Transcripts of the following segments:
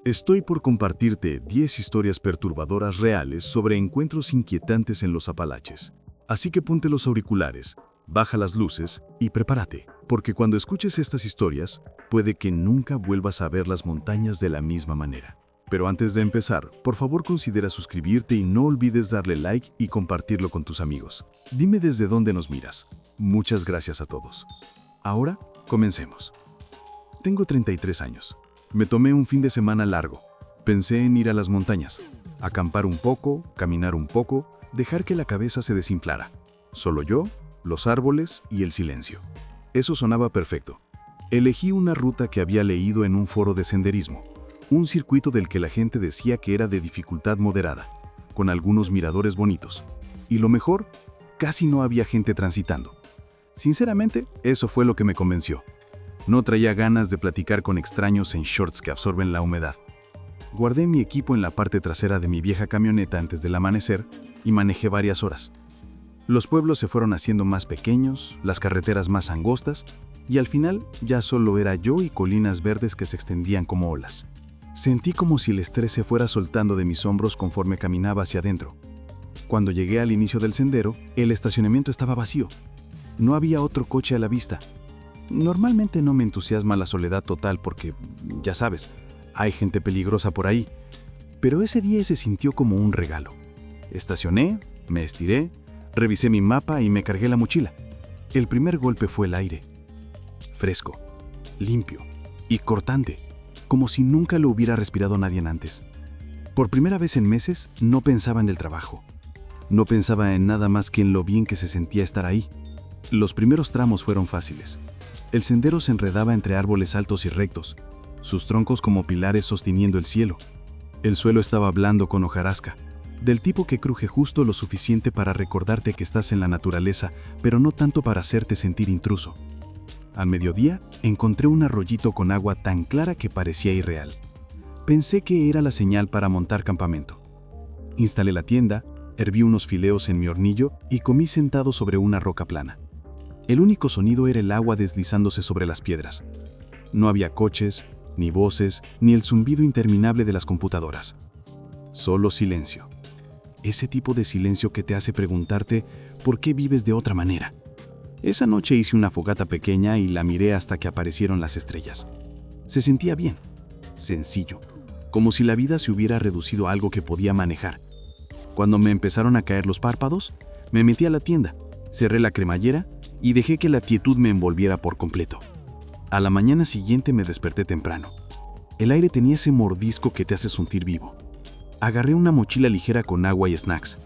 Estoy por compartirte 10 historias perturbadoras reales sobre encuentros inquietantes en los Apalaches. Así que ponte los auriculares, baja las luces y prepárate, porque cuando escuches estas historias, puede que nunca vuelvas a ver las montañas de la misma manera. Pero antes de empezar, por favor considera suscribirte y no olvides darle like y compartirlo con tus amigos. Dime desde dónde nos miras. Muchas gracias a todos. Ahora, comencemos. Tengo 33 años. Me tomé un fin de semana largo. Pensé en ir a las montañas, acampar un poco, caminar un poco, dejar que la cabeza se desinflara. Solo yo, los árboles y el silencio. Eso sonaba perfecto. Elegí una ruta que había leído en un foro de senderismo, un circuito del que la gente decía que era de dificultad moderada, con algunos miradores bonitos. Y lo mejor, casi no había gente transitando. Sinceramente, eso fue lo que me convenció. No traía ganas de platicar con extraños en shorts que absorben la humedad. Guardé mi equipo en la parte trasera de mi vieja camioneta antes del amanecer y manejé varias horas. Los pueblos se fueron haciendo más pequeños, las carreteras más angostas, y al final ya solo era yo y colinas verdes que se extendían como olas. Sentí como si el estrés se fuera soltando de mis hombros conforme caminaba hacia adentro. Cuando llegué al inicio del sendero, el estacionamiento estaba vacío. No había otro coche a la vista. Normalmente no me entusiasma la soledad total porque, ya sabes, hay gente peligrosa por ahí. Pero ese día se sintió como un regalo. Estacioné, me estiré, revisé mi mapa y me cargué la mochila. El primer golpe fue el aire. Fresco, limpio y cortante, como si nunca lo hubiera respirado nadie antes. Por primera vez en meses no pensaba en el trabajo. No pensaba en nada más que en lo bien que se sentía estar ahí. Los primeros tramos fueron fáciles. El sendero se enredaba entre árboles altos y rectos, sus troncos como pilares sosteniendo el cielo. El suelo estaba blando con hojarasca, del tipo que cruje justo lo suficiente para recordarte que estás en la naturaleza, pero no tanto para hacerte sentir intruso. Al mediodía, encontré un arroyito con agua tan clara que parecía irreal. Pensé que era la señal para montar campamento. Instalé la tienda, herví unos fileos en mi hornillo y comí sentado sobre una roca plana. El único sonido era el agua deslizándose sobre las piedras. No había coches, ni voces, ni el zumbido interminable de las computadoras. Solo silencio. Ese tipo de silencio que te hace preguntarte por qué vives de otra manera. Esa noche hice una fogata pequeña y la miré hasta que aparecieron las estrellas. Se sentía bien, sencillo, como si la vida se hubiera reducido a algo que podía manejar. Cuando me empezaron a caer los párpados, me metí a la tienda, cerré la cremallera y dejé que la quietud me envolviera por completo. A la mañana siguiente me desperté temprano. El aire tenía ese mordisco que te hace sentir vivo. Agarré una mochila ligera con agua y snacks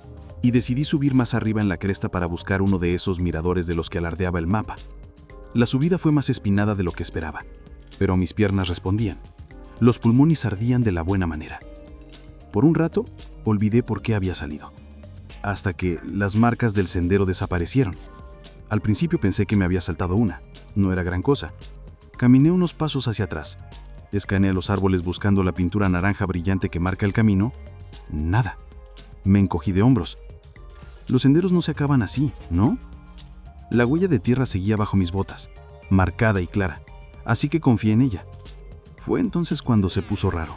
y decidí subir más arriba en la cresta para buscar uno de esos miradores de los que alardeaba el mapa. La subida fue más espinada de lo que esperaba, pero mis piernas respondían. Los pulmones ardían de la buena manera. Por un rato, olvidé por qué había salido, hasta que las marcas del sendero desaparecieron. Al principio pensé que me había saltado una. No era gran cosa. Caminé unos pasos hacia atrás. Escaneé los árboles buscando la pintura naranja brillante que marca el camino. Nada. Me encogí de hombros. Los senderos no se acaban así, ¿no? La huella de tierra seguía bajo mis botas, marcada y clara, así que confié en ella. Fue entonces cuando se puso raro.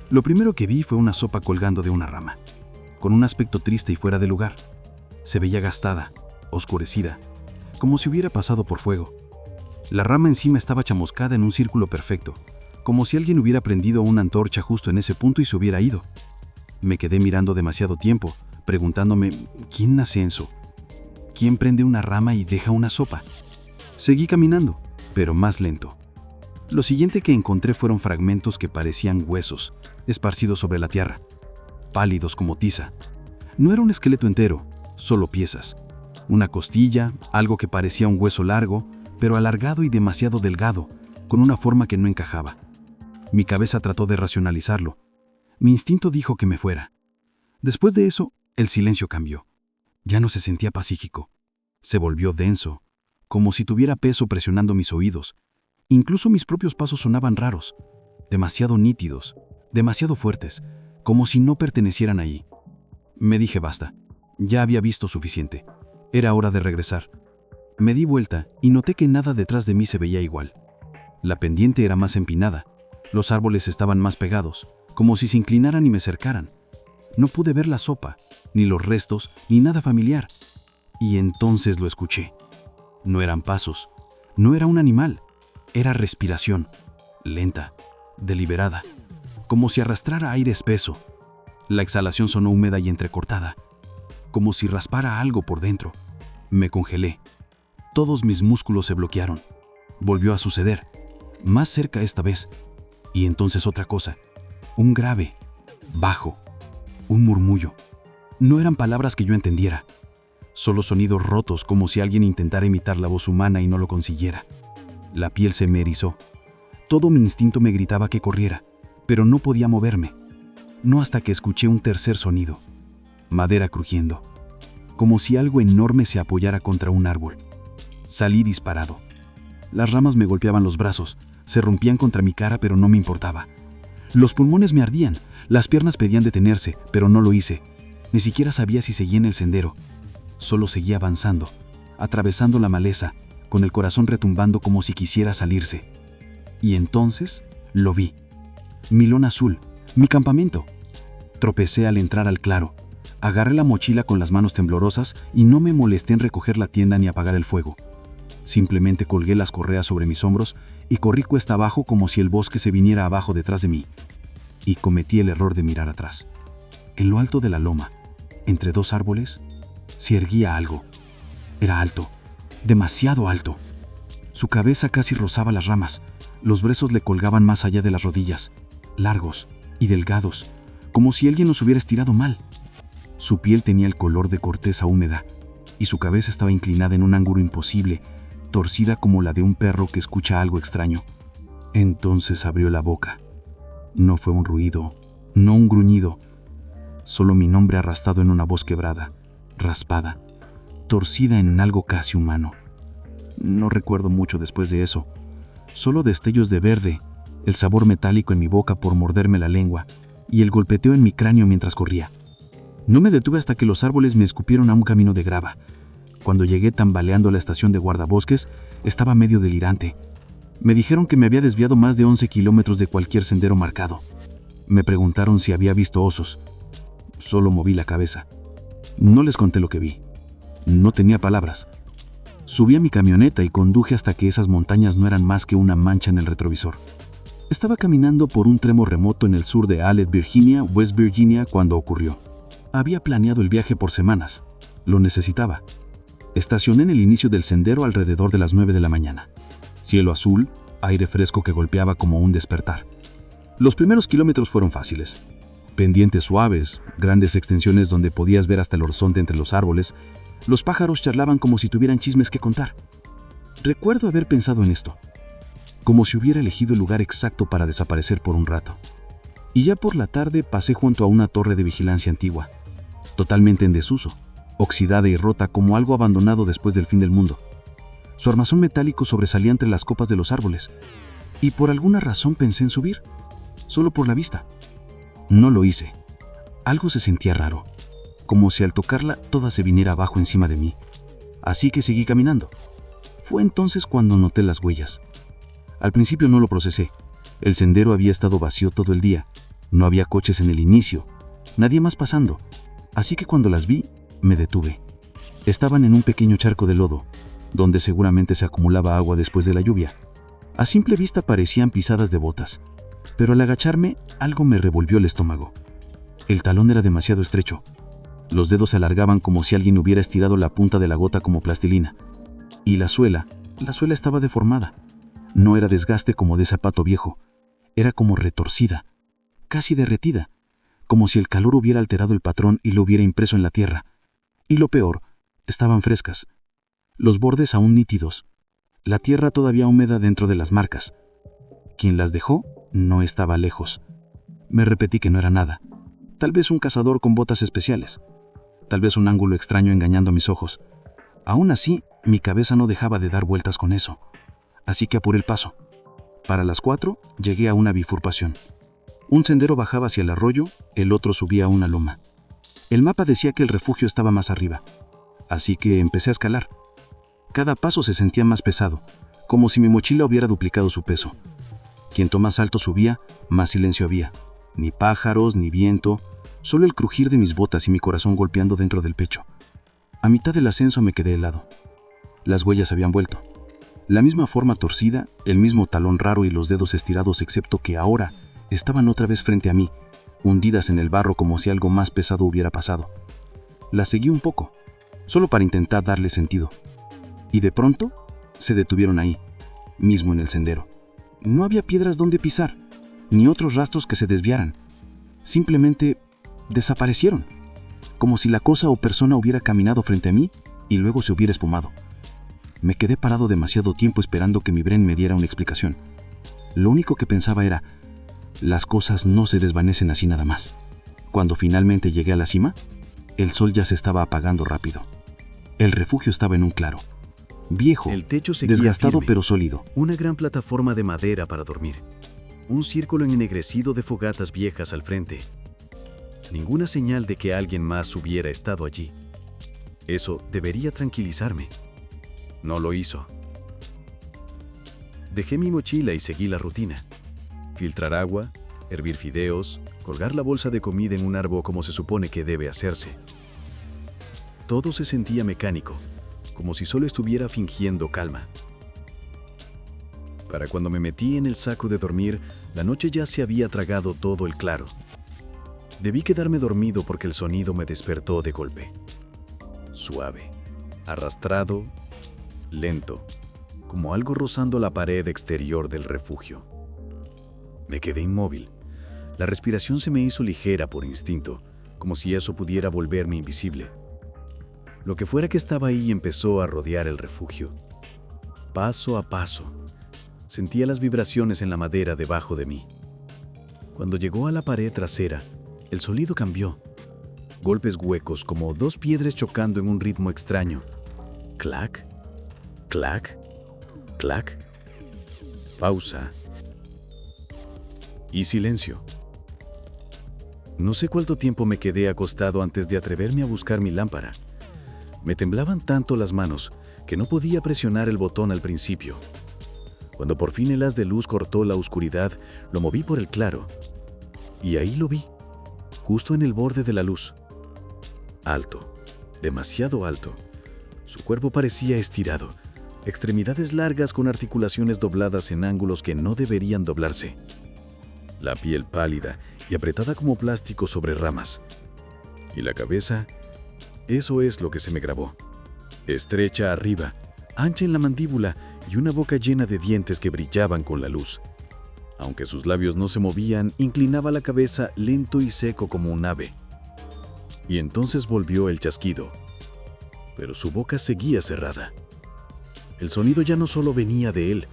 Lo primero que vi fue una sopa colgando de una rama, con un aspecto triste y fuera de lugar. Se veía gastada, oscurecida, como si hubiera pasado por fuego. La rama encima estaba chamuscada en un círculo perfecto, como si alguien hubiera prendido una antorcha justo en ese punto y se hubiera ido. Me quedé mirando demasiado tiempo, preguntándome, ¿quién hace eso? ¿Quién prende una rama y deja una sopa? Seguí caminando, pero más lento. Lo siguiente que encontré fueron fragmentos que parecían huesos, esparcidos sobre la tierra, pálidos como tiza. No era un esqueleto entero, solo piezas. Una costilla, algo que parecía un hueso largo, pero alargado y demasiado delgado, con una forma que no encajaba. Mi cabeza trató de racionalizarlo. Mi instinto dijo que me fuera. Después de eso, el silencio cambió. Ya no se sentía pacífico. Se volvió denso, como si tuviera peso presionando mis oídos. Incluso mis propios pasos sonaban raros, demasiado nítidos, demasiado fuertes, como si no pertenecieran ahí. Me dije basta. Ya había visto suficiente. Era hora de regresar. Me di vuelta y noté que nada detrás de mí se veía igual. La pendiente era más empinada, Los árboles estaban más pegados, como si se inclinaran y me cercaran. No pude ver la sopa, ni los restos, ni nada familiar. Y entonces lo escuché. No eran pasos, no era un animal, era respiración, lenta, deliberada, como si arrastrara aire espeso. La exhalación sonó húmeda y entrecortada, como si raspara algo por dentro. Me congelé. Todos mis músculos se bloquearon. Volvió a suceder, más cerca esta vez. Y entonces otra cosa, un grave, bajo, un murmullo. No eran palabras que yo entendiera, solo sonidos rotos como si alguien intentara imitar la voz humana y no lo consiguiera. La piel se me erizó. Todo mi instinto me gritaba que corriera, pero no podía moverme. No hasta que escuché un tercer sonido. Madera crujiendo, como si algo enorme se apoyara contra un árbol. Salí disparado. Las ramas me golpeaban los brazos, se rompían contra mi cara, pero no me importaba. Los pulmones me ardían, las piernas pedían detenerse, pero no lo hice. Ni siquiera sabía si seguía en el sendero. Solo seguía avanzando, atravesando la maleza, con el corazón retumbando como si quisiera salirse. Y entonces lo vi. Mi lona azul, mi campamento. Tropecé al entrar al claro. Agarré la mochila con las manos temblorosas y no me molesté en recoger la tienda ni apagar el fuego. Simplemente colgué las correas sobre mis hombros y corrí cuesta abajo como si el bosque se viniera abajo detrás de mí. Y cometí el error de mirar atrás. En lo alto de la loma, entre dos árboles, se erguía algo. Era alto, demasiado alto. Su cabeza casi rozaba las ramas. Los brezos le colgaban más allá de las rodillas, largos y delgados, como si alguien los hubiera estirado mal. Su piel tenía el color de corteza húmeda, y su cabeza estaba inclinada en un ángulo imposible, torcida como la de un perro que escucha algo extraño. Entonces abrió la boca. No fue un ruido, no un gruñido, solo mi nombre arrastrado en una voz quebrada, raspada, torcida en algo casi humano. No recuerdo mucho después de eso, solo destellos de verde, el sabor metálico en mi boca por morderme la lengua y el golpeteo en mi cráneo mientras corría. No me detuve hasta que los árboles me escupieron a un camino de grava. Cuando llegué tambaleando a la estación de guardabosques, estaba medio delirante. Me dijeron que me había desviado más de 11 kilómetros de cualquier sendero marcado. Me preguntaron si había visto osos. Solo moví la cabeza. No les conté lo que vi. No tenía palabras. Subí a mi camioneta y conduje hasta que esas montañas no eran más que una mancha en el retrovisor. Estaba caminando por un tramo remoto en el sur de Allen, Virginia, West Virginia, cuando ocurrió. Había planeado el viaje por semanas. Lo necesitaba. Estacioné en el inicio del sendero alrededor de las 9 de la mañana. Cielo azul, aire fresco que golpeaba como un despertar. Los primeros kilómetros fueron fáciles. Pendientes suaves, grandes extensiones donde podías ver hasta el horizonte entre los árboles. Los pájaros charlaban como si tuvieran chismes que contar. Recuerdo haber pensado en esto, como si hubiera elegido el lugar exacto para desaparecer por un rato. Y ya por la tarde pasé junto a una torre de vigilancia antigua, totalmente en desuso, oxidada y rota como algo abandonado después del fin del mundo. Su armazón metálico sobresalía entre las copas de los árboles, y por alguna razón pensé en subir, solo por la vista. No lo hice. Algo se sentía raro, como si al tocarla toda se viniera abajo encima de mí. Así que seguí caminando. Fue entonces cuando noté las huellas. Al principio no lo procesé. El sendero había estado vacío todo el día. No había coches en el inicio, nadie más pasando. Así que cuando las vi, me detuve. Estaban en un pequeño charco de lodo, donde seguramente se acumulaba agua después de la lluvia. A simple vista parecían pisadas de botas, pero al agacharme, algo me revolvió el estómago. El talón era demasiado estrecho. Los dedos se alargaban como si alguien hubiera estirado la punta de la gota como plastilina. Y la suela estaba deformada. No era desgaste como de zapato viejo, era como retorcida, casi derretida, como si el calor hubiera alterado el patrón y lo hubiera impreso en la tierra. Y lo peor, estaban frescas, los bordes aún nítidos, la tierra todavía húmeda dentro de las marcas. Quien las dejó no estaba lejos. Me repetí que no era nada, tal vez un cazador con botas especiales, tal vez un ángulo extraño engañando a mis ojos. Aún así, mi cabeza no dejaba de dar vueltas con eso. Así que apuré el paso. Para las 4 llegué a una bifurcación. Un sendero bajaba hacia el arroyo, el otro subía a una loma. El mapa decía que el refugio estaba más arriba, así que empecé a escalar. Cada paso se sentía más pesado, como si mi mochila hubiera duplicado su peso. Cuanto más alto subía, más silencio había. Ni pájaros, ni viento, solo el crujir de mis botas y mi corazón golpeando dentro del pecho. A mitad del ascenso me quedé helado. Las huellas habían vuelto. La misma forma torcida, el mismo talón raro y los dedos estirados, excepto que ahora estaban otra vez frente a mí, hundidas en el barro como si algo más pesado hubiera pasado. Las seguí un poco, solo para intentar darle sentido. Y de pronto, se detuvieron ahí, mismo en el sendero. No había piedras donde pisar, ni otros rastros que se desviaran. Simplemente desaparecieron, como si la cosa o persona hubiera caminado frente a mí y luego se hubiera espumado. Me quedé parado demasiado tiempo esperando que mi Bren me diera una explicación. Lo único que pensaba era, las cosas no se desvanecen así nada más. Cuando finalmente llegué a la cima, el sol ya se estaba apagando rápido. El refugio estaba en un claro. Viejo, El techo seguía desgastado firme. pero sólido. Una gran plataforma de madera para dormir. Un círculo ennegrecido de fogatas viejas al frente. Ninguna señal de que alguien más hubiera estado allí. Eso debería tranquilizarme. No lo hizo. Dejé mi mochila y seguí la rutina. Filtrar agua, hervir fideos, colgar la bolsa de comida en un árbol como se supone que debe hacerse. Todo se sentía mecánico, como si solo estuviera fingiendo calma. Para cuando me metí en el saco de dormir, la noche ya se había tragado todo el claro. Debí quedarme dormido porque el sonido me despertó de golpe. Suave, arrastrado, lento, como algo rozando la pared exterior del refugio. Me quedé inmóvil. La respiración se me hizo ligera por instinto, como si eso pudiera volverme invisible. Lo que fuera que estaba ahí empezó a rodear el refugio. Paso a paso, sentía las vibraciones en la madera debajo de mí. Cuando llegó a la pared trasera, el sonido cambió. Golpes huecos como dos piedras chocando en un ritmo extraño. Clac, clac, clac. Pausa. Y silencio. No sé cuánto tiempo me quedé acostado antes de atreverme a buscar mi lámpara. Me temblaban tanto las manos que no podía presionar el botón al principio. Cuando por fin el haz de luz cortó la oscuridad, lo moví por el claro. Y ahí lo vi, justo en el borde de la luz. Alto, demasiado alto. Su cuerpo parecía estirado, extremidades largas con articulaciones dobladas en ángulos que no deberían doblarse. La piel pálida y apretada como plástico sobre ramas. Y la cabeza, eso es lo que se me grabó. Estrecha arriba, ancha en la mandíbula y una boca llena de dientes que brillaban con la luz. Aunque sus labios no se movían, inclinaba la cabeza lento y seco como un ave. Y entonces volvió el chasquido. Pero su boca seguía cerrada. El sonido ya no solo venía de él,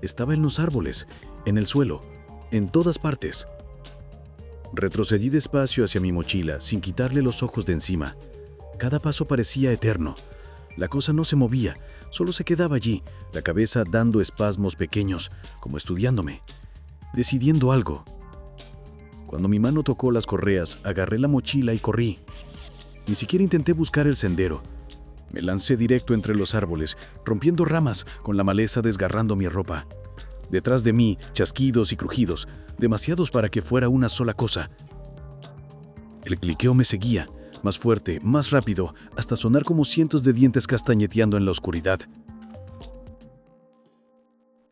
estaba en los árboles, en el suelo, en todas partes. Retrocedí despacio hacia mi mochila, sin quitarle los ojos de encima. Cada paso parecía eterno. La cosa no se movía, solo se quedaba allí, la cabeza dando espasmos pequeños, como estudiándome, decidiendo algo. Cuando mi mano tocó las correas, agarré la mochila y corrí. Ni siquiera intenté buscar el sendero. Me lancé directo entre los árboles, rompiendo ramas, con la maleza desgarrando mi ropa. Detrás de mí, chasquidos y crujidos, demasiados para que fuera una sola cosa. El cliqueo me seguía, más fuerte, más rápido, hasta sonar como cientos de dientes castañeteando en la oscuridad.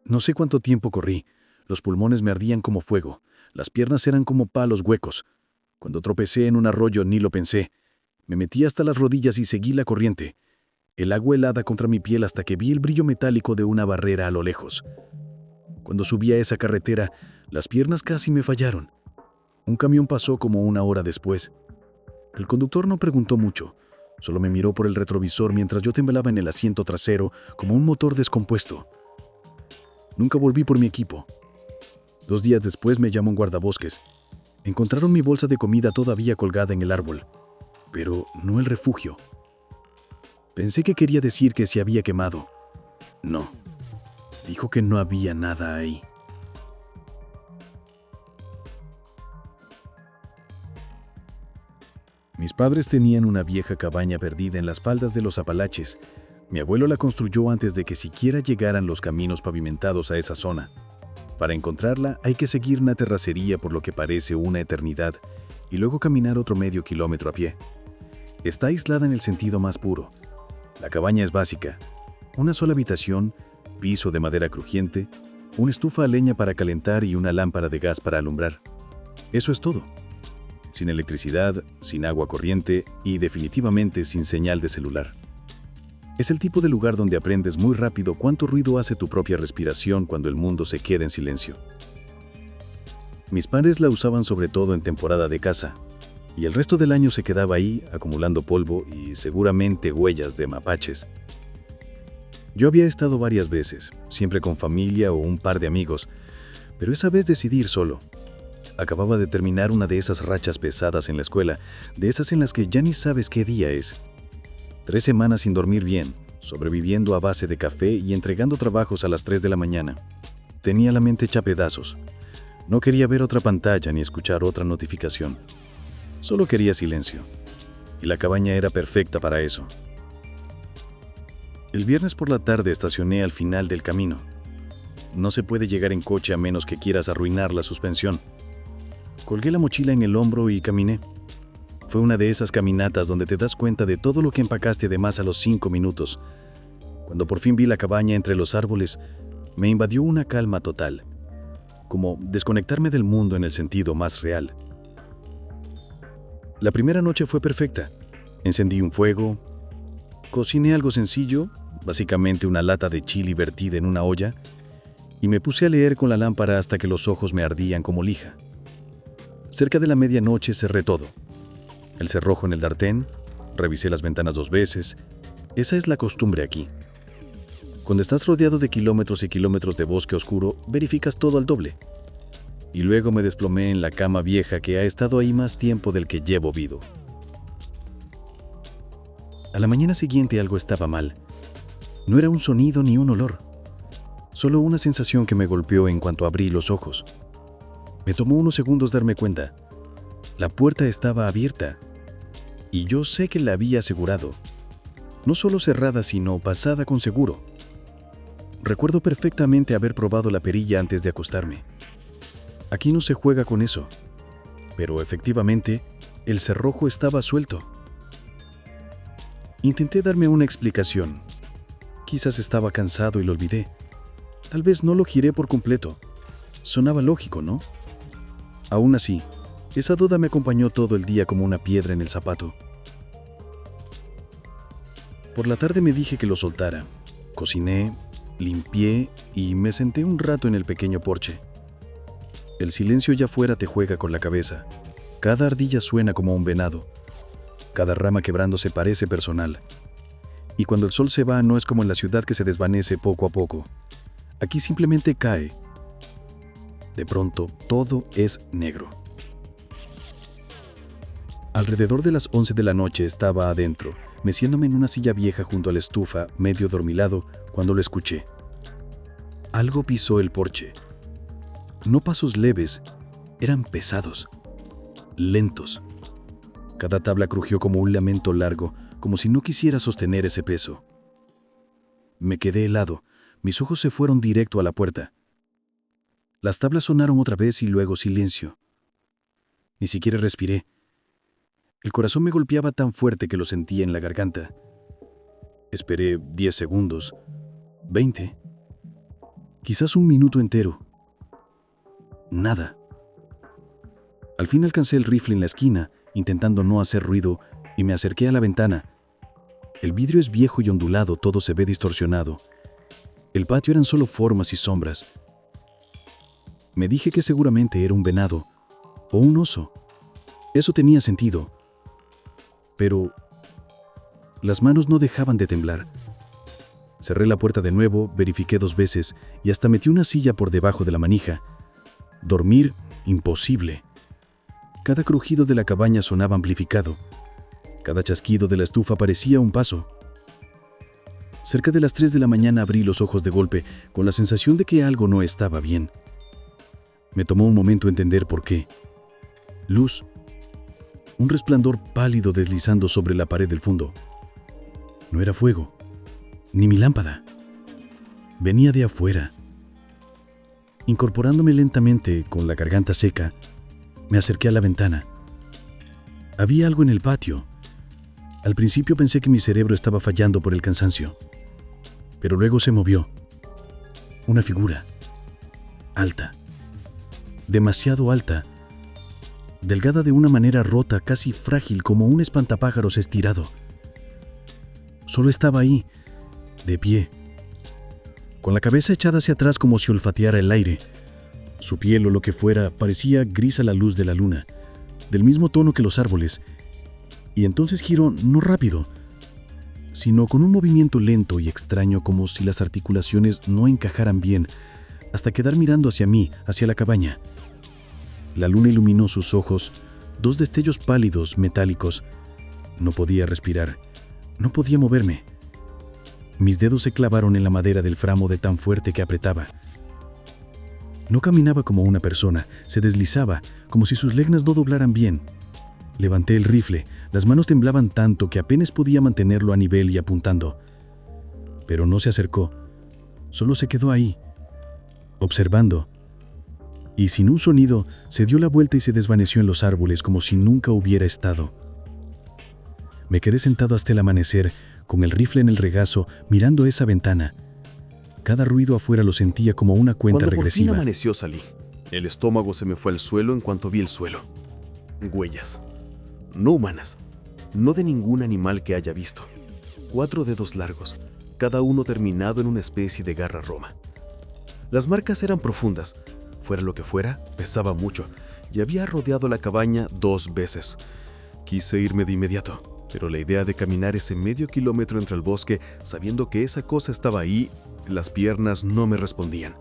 No sé cuánto tiempo corrí. Los pulmones me ardían como fuego, las piernas eran como palos huecos. Cuando tropecé en un arroyo ni lo pensé. Me metí hasta las rodillas y seguí la corriente. El agua helada contra mi piel hasta que vi el brillo metálico de una barrera a lo lejos. Cuando subí a esa carretera, las piernas casi me fallaron. Un camión pasó como una hora después. El conductor no preguntó mucho, solo me miró por el retrovisor mientras yo temblaba en el asiento trasero como un motor descompuesto. Nunca volví por mi equipo. 2 días después me llamó un guardabosques. Encontraron mi bolsa de comida todavía colgada en el árbol, pero no el refugio. Pensé que quería decir que se había quemado. No, dijo que no había nada ahí. Mis padres tenían una vieja cabaña perdida en las faldas de los Apalaches. Mi abuelo la construyó antes de que siquiera llegaran los caminos pavimentados a esa zona. Para encontrarla hay que seguir una terracería por lo que parece una eternidad y luego caminar otro medio kilómetro a pie. Está aislada en el sentido más puro. La cabaña es básica. Una sola habitación, piso de madera crujiente, una estufa a leña para calentar y una lámpara de gas para alumbrar. Eso es todo. Sin electricidad, sin agua corriente y definitivamente sin señal de celular. Es el tipo de lugar donde aprendes muy rápido cuánto ruido hace tu propia respiración cuando el mundo se queda en silencio. Mis padres la usaban sobre todo en temporada de caza, y el resto del año se quedaba ahí acumulando polvo y seguramente huellas de mapaches. Yo había estado varias veces, siempre con familia o un par de amigos, pero esa vez decidí ir solo. Acababa de terminar una de esas rachas pesadas en la escuela, de esas en las que ya ni sabes qué día es. 3 semanas sin dormir bien, sobreviviendo a base de café y entregando trabajos a las 3 de la mañana. Tenía la mente hecha pedazos. No quería ver otra pantalla ni escuchar otra notificación. Solo quería silencio. Y la cabaña era perfecta para eso. El viernes por la tarde estacioné al final del camino. No se puede llegar en coche a menos que quieras arruinar la suspensión. Colgué la mochila en el hombro y caminé. Fue una de esas caminatas donde te das cuenta de todo lo que empacaste de más a los 5 minutos. Cuando por fin vi la cabaña entre los árboles, me invadió una calma total, como desconectarme del mundo en el sentido más real. La primera noche fue perfecta. Encendí un fuego, cociné algo sencillo, básicamente una lata de chili vertida en una olla, y me puse a leer con la lámpara hasta que los ojos me ardían como lija. Cerca de la medianoche cerré todo. El cerrojo en el dartén, revisé las ventanas 2 veces. Esa es la costumbre aquí. Cuando estás rodeado de kilómetros y kilómetros de bosque oscuro, verificas todo al doble. Y luego me desplomé en la cama vieja que ha estado ahí más tiempo del que llevo vivo. A la mañana siguiente algo estaba mal. No era un sonido ni un olor. Solo una sensación que me golpeó en cuanto abrí los ojos. Me tomó unos segundos darme cuenta. La puerta estaba abierta. Y yo sé que la había asegurado. No solo cerrada, sino pasada con seguro. Recuerdo perfectamente haber probado la perilla antes de acostarme. Aquí no se juega con eso. Pero efectivamente, el cerrojo estaba suelto. Intenté darme una explicación. Quizás estaba cansado y lo olvidé. Tal vez no lo giré por completo. Sonaba lógico, ¿no? Aún así, esa duda me acompañó todo el día como una piedra en el zapato. Por la tarde me dije que lo soltara. Cociné, limpié y me senté un rato en el pequeño porche. El silencio allá afuera te juega con la cabeza. Cada ardilla suena como un venado. Cada rama quebrándose parece personal. Y cuando el sol se va no es como en la ciudad que se desvanece poco a poco. Aquí simplemente cae. De pronto, todo es negro. Alrededor de las 11 de la noche estaba adentro, meciéndome en una silla vieja junto a la estufa, medio dormilado, cuando lo escuché. Algo pisó el porche. No pasos leves, eran pesados, lentos. Cada tabla crujió como un lamento largo, como si no quisiera sostener ese peso. Me quedé helado, mis ojos se fueron directo a la puerta. Las tablas sonaron otra vez y luego silencio. Ni siquiera respiré. El corazón me golpeaba tan fuerte que lo sentía en la garganta. Esperé 10 segundos, 20, quizás un minuto entero. Nada. Al fin alcancé el rifle en la esquina, intentando no hacer ruido, y me acerqué a la ventana. El vidrio es viejo y ondulado, todo se ve distorsionado. El patio eran solo formas y sombras. Me dije que seguramente era un venado o un oso. Eso tenía sentido. Pero las manos no dejaban de temblar. Cerré la puerta de nuevo, verifiqué 2 veces y hasta metí una silla por debajo de la manija. Dormir, imposible. Cada crujido de la cabaña sonaba amplificado. Cada chasquido de la estufa parecía un paso. Cerca de las 3 de la mañana abrí los ojos de golpe, con la sensación de que algo no estaba bien. Me tomó un momento entender por qué. Luz. Un resplandor pálido deslizando sobre la pared del fondo. No era fuego, ni mi lámpara. Venía de afuera. Incorporándome lentamente, con la garganta seca, me acerqué a la ventana. Había algo en el patio. Al principio pensé que mi cerebro estaba fallando por el cansancio, pero luego se movió. Una figura, alta, demasiado alta, delgada de una manera rota, casi frágil como un espantapájaros estirado. Solo estaba ahí, de pie, con la cabeza echada hacia atrás como si olfateara el aire. Su piel o lo que fuera parecía gris a la luz de la luna, del mismo tono que los árboles, y entonces giró no rápido, sino con un movimiento lento y extraño como si las articulaciones no encajaran bien, hasta quedar mirando hacia mí, hacia la cabaña. La luna iluminó sus ojos, 2 destellos pálidos, metálicos. No podía respirar, no podía moverme. Mis dedos se clavaron en la madera del framo de tan fuerte que apretaba. No caminaba como una persona, se deslizaba, como si sus legnas no doblaran bien. Levanté el rifle, las manos temblaban tanto que apenas podía mantenerlo a nivel y apuntando. Pero no se acercó, solo se quedó ahí, observando. Y sin un sonido, se dio la vuelta y se desvaneció en los árboles como si nunca hubiera estado. Me quedé sentado hasta el amanecer, con el rifle en el regazo, mirando esa ventana. Cada ruido afuera lo sentía como una cuenta regresiva. Cuando por fin amaneció salí. El estómago se me fue al suelo en cuanto vi el suelo. Huellas. No humanas. No de ningún animal que haya visto. 4 dedos largos, cada uno terminado en una especie de garra roma. Las marcas eran profundas. Fuera lo que fuera, pesaba mucho y había rodeado la cabaña 2 veces. Quise irme de inmediato, pero la idea de caminar ese medio kilómetro entre el bosque, sabiendo que esa cosa estaba ahí, las piernas no me respondían.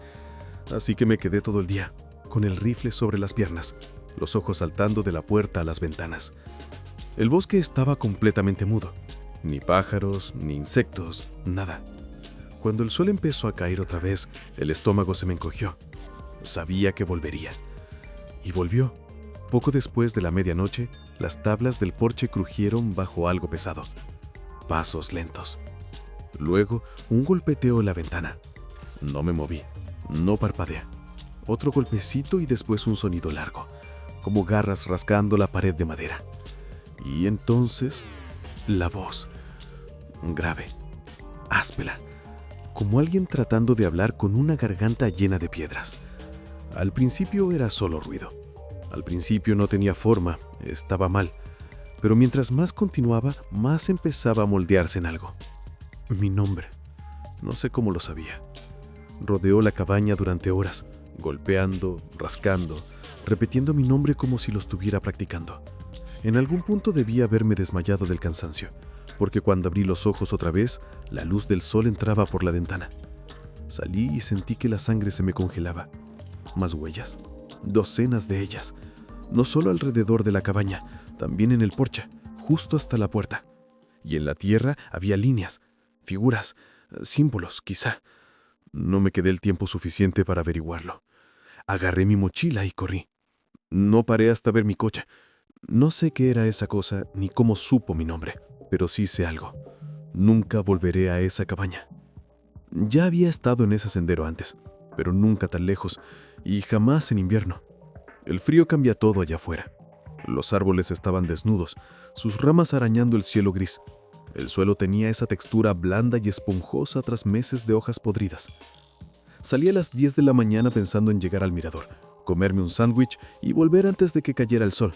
Así que me quedé todo el día, con el rifle sobre las piernas, los ojos saltando de la puerta a las ventanas. El bosque estaba completamente mudo. Ni pájaros, ni insectos, nada. Cuando el sol empezó a caer otra vez, el estómago se me encogió. Sabía que volvería. Y volvió. Poco después de la medianoche, las tablas del porche crujieron bajo algo pesado. Pasos lentos. Luego, un golpeteo en la ventana. No me moví. No parpadeé. Otro golpecito y después un sonido largo, como garras rascando la pared de madera. Y entonces, la voz. Grave. Áspera. Como alguien tratando de hablar con una garganta llena de piedras. Al principio era solo ruido. Al principio no tenía forma, estaba mal. Pero mientras más continuaba, más empezaba a moldearse en algo. Mi nombre. No sé cómo lo sabía. Rodeó la cabaña durante horas, golpeando, rascando, repitiendo mi nombre como si lo estuviera practicando. En algún punto debía haberme desmayado del cansancio, porque cuando abrí los ojos otra vez, la luz del sol entraba por la ventana. Salí y sentí que la sangre se me congelaba. Más huellas, docenas de ellas, no solo alrededor de la cabaña, también en el porche, justo hasta la puerta. Y en la tierra había líneas, figuras, símbolos, quizá. No me quedé el tiempo suficiente para averiguarlo. Agarré mi mochila y corrí. No paré hasta ver mi coche. No sé qué era esa cosa ni cómo supo mi nombre, pero sí sé algo. Nunca volveré a esa cabaña. Ya había estado en ese sendero antes, pero nunca tan lejos, y jamás en invierno. El frío cambia todo allá afuera. Los árboles estaban desnudos, sus ramas arañando el cielo gris. El suelo tenía esa textura blanda y esponjosa tras meses de hojas podridas. Salí a las 10 de la mañana pensando en llegar al mirador, comerme un sándwich y volver antes de que cayera el sol.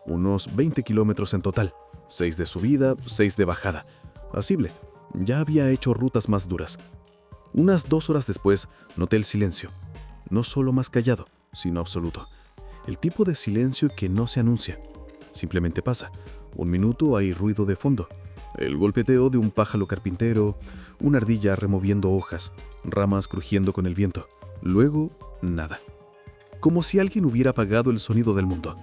Unos 20 kilómetros en total, 6 de subida, 6 de bajada. Asible, ya había hecho rutas más duras. Unas 2 horas después, noté el silencio. No solo más callado, sino absoluto. El tipo de silencio que no se anuncia. Simplemente pasa. 1 minuto hay ruido de fondo. El golpeteo de un pájaro carpintero, una ardilla removiendo hojas, ramas crujiendo con el viento. Luego, nada. Como si alguien hubiera apagado el sonido del mundo.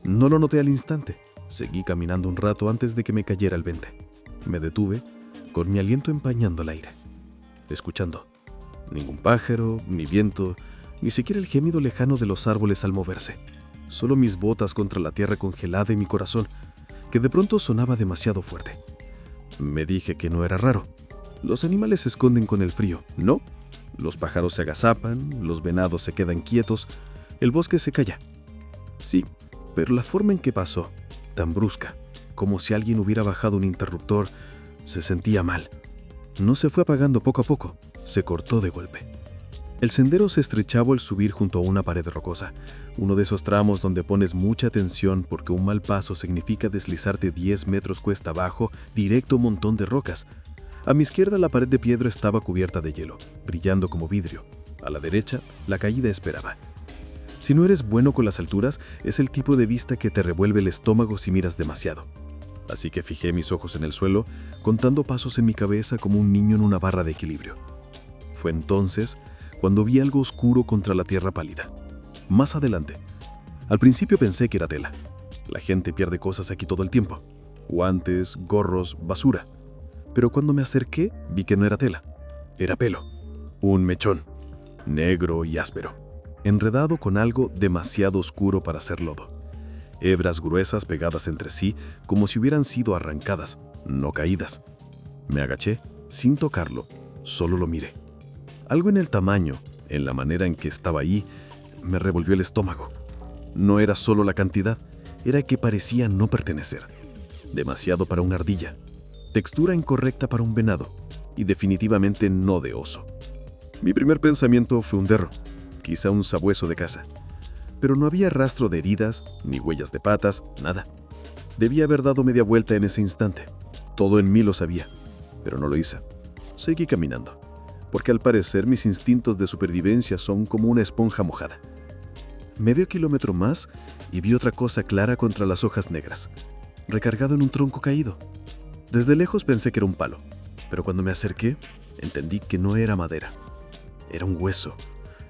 No lo noté al instante. Seguí caminando un rato antes de que me cayera el 20. Me detuve, con mi aliento empañando el aire. Escuchando. Ningún pájaro, ni viento, ni siquiera el gemido lejano de los árboles al moverse. Solo mis botas contra la tierra congelada y mi corazón, que de pronto sonaba demasiado fuerte. Me dije que no era raro. Los animales se esconden con el frío, ¿no? Los pájaros se agazapan, los venados se quedan quietos, el bosque se calla. Sí, pero la forma en que pasó, tan brusca, como si alguien hubiera bajado un interruptor, se sentía mal. No se fue apagando poco a poco, se cortó de golpe. El sendero se estrechaba al subir junto a una pared rocosa, uno de esos tramos donde pones mucha atención porque un mal paso significa deslizarte 10 metros cuesta abajo, directo a un montón de rocas. A mi izquierda la pared de piedra estaba cubierta de hielo, brillando como vidrio. A la derecha, la caída esperaba. Si no eres bueno con las alturas, es el tipo de vista que te revuelve el estómago si miras demasiado. Así que fijé mis ojos en el suelo, contando pasos en mi cabeza como un niño en una barra de equilibrio. Fue entonces cuando vi algo oscuro contra la tierra pálida. Más adelante. Al principio pensé que era tela. La gente pierde cosas aquí todo el tiempo. Guantes, gorros, basura. Pero cuando me acerqué, vi que no era tela. Era pelo. Un mechón. Negro y áspero. Enredado con algo demasiado oscuro para ser lodo. Hebras gruesas pegadas entre sí como si hubieran sido arrancadas, no caídas. Me agaché, sin tocarlo, solo lo miré. Algo en el tamaño, en la manera en que estaba ahí, me revolvió el estómago. No era solo la cantidad, era que parecía no pertenecer. Demasiado para una ardilla, textura incorrecta para un venado y definitivamente no de oso. Mi primer pensamiento fue un derro, quizá un sabueso de caza. Pero no había rastro de heridas, ni huellas de patas, nada. Debía haber dado media vuelta en ese instante. Todo en mí lo sabía, pero no lo hice. Seguí caminando, porque al parecer mis instintos de supervivencia son como una esponja mojada. Medio kilómetro más y vi otra cosa clara contra las hojas negras, recargado en un tronco caído. Desde lejos pensé que era un palo, pero cuando me acerqué, entendí que no era madera. Era un hueso,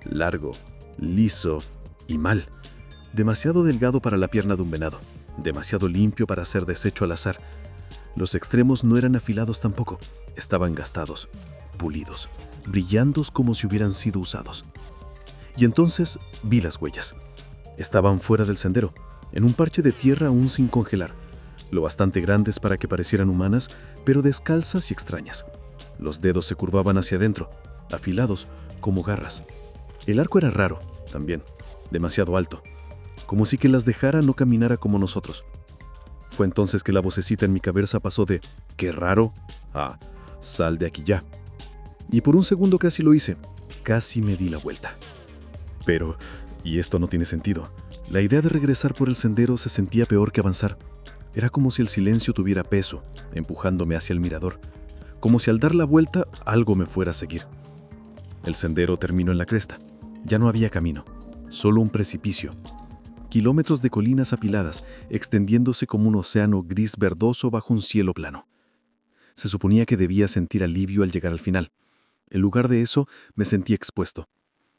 largo, liso y mal, demasiado delgado para la pierna de un venado, demasiado limpio para ser deshecho al azar. Los extremos no eran afilados tampoco, estaban gastados, pulidos, brillantes como si hubieran sido usados. Y entonces vi las huellas. Estaban fuera del sendero, en un parche de tierra aún sin congelar, lo bastante grandes para que parecieran humanas, pero descalzas y extrañas. Los dedos se curvaban hacia adentro, afilados como garras. El arco era raro, también, demasiado alto, como si quien las dejara no caminara como nosotros. Fue entonces que la vocecita en mi cabeza pasó de «qué raro» a «sal de aquí ya». Y por un segundo casi lo hice, casi me di la vuelta. Pero, y esto no tiene sentido, la idea de regresar por el sendero se sentía peor que avanzar. Era como si el silencio tuviera peso, empujándome hacia el mirador, como si al dar la vuelta algo me fuera a seguir. El sendero terminó en la cresta. Ya no había camino, solo un precipicio. Kilómetros de colinas apiladas, extendiéndose como un océano gris verdoso bajo un cielo plano. Se suponía que debía sentir alivio al llegar al final. En lugar de eso, me sentí expuesto,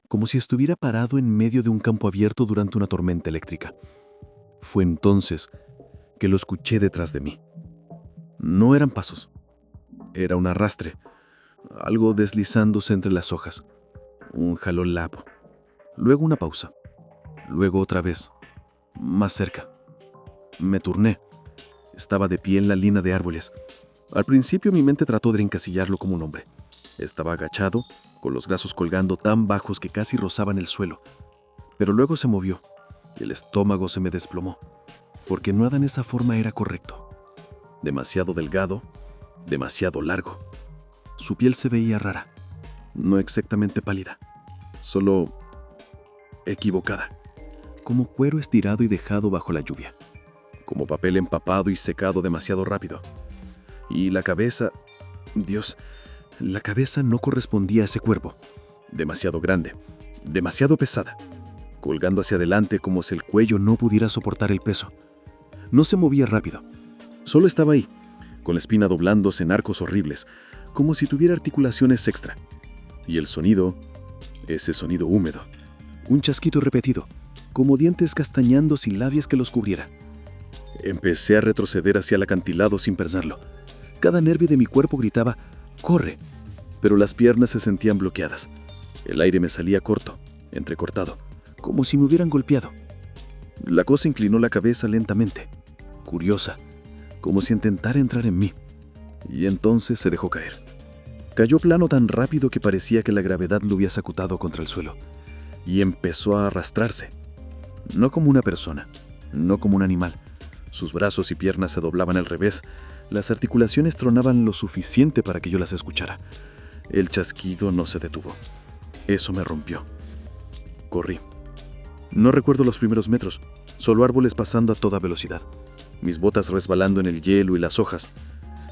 como si estuviera parado en medio de un campo abierto durante una tormenta eléctrica. Fue entonces que lo escuché detrás de mí. No eran pasos, era un arrastre, algo deslizándose entre las hojas, un jalón lavo. Luego una pausa. Luego otra vez. Más cerca. Me turné. Estaba de pie en la línea de árboles. Al principio mi mente trató de encasillarlo como un hombre. Estaba agachado, con los brazos colgando tan bajos que casi rozaban el suelo. Pero luego se movió y el estómago se me desplomó, porque nada en esa forma era correcto. Demasiado delgado, demasiado largo. Su piel se veía rara, no exactamente pálida, solo equivocada, como cuero estirado y dejado bajo la lluvia, como papel empapado y secado demasiado rápido. Y la cabeza, Dios, la cabeza no correspondía a ese cuerpo, demasiado grande, demasiado pesada, colgando hacia adelante como si el cuello no pudiera soportar el peso. No se movía rápido, solo estaba ahí, con la espina doblándose en arcos horribles, como si tuviera articulaciones extra. Y el sonido, ese sonido húmedo, un chasquito repetido, como dientes castañando sin labios que los cubriera. Empecé a retroceder hacia el acantilado sin pensarlo. Cada nervio de mi cuerpo gritaba, ¡corre! Pero las piernas se sentían bloqueadas. El aire me salía corto, entrecortado, como si me hubieran golpeado. La cosa inclinó la cabeza lentamente, curiosa, como si intentara entrar en mí. Y entonces se dejó caer. Cayó plano tan rápido que parecía que la gravedad lo había sacudado contra el suelo, y empezó a arrastrarse. No como una persona, no como un animal. Sus brazos y piernas se doblaban al revés. Las articulaciones tronaban lo suficiente para que yo las escuchara. El chasquido no se detuvo. Eso me rompió. Corrí. No recuerdo los primeros metros, solo árboles pasando a toda velocidad. Mis botas resbalando en el hielo y las hojas.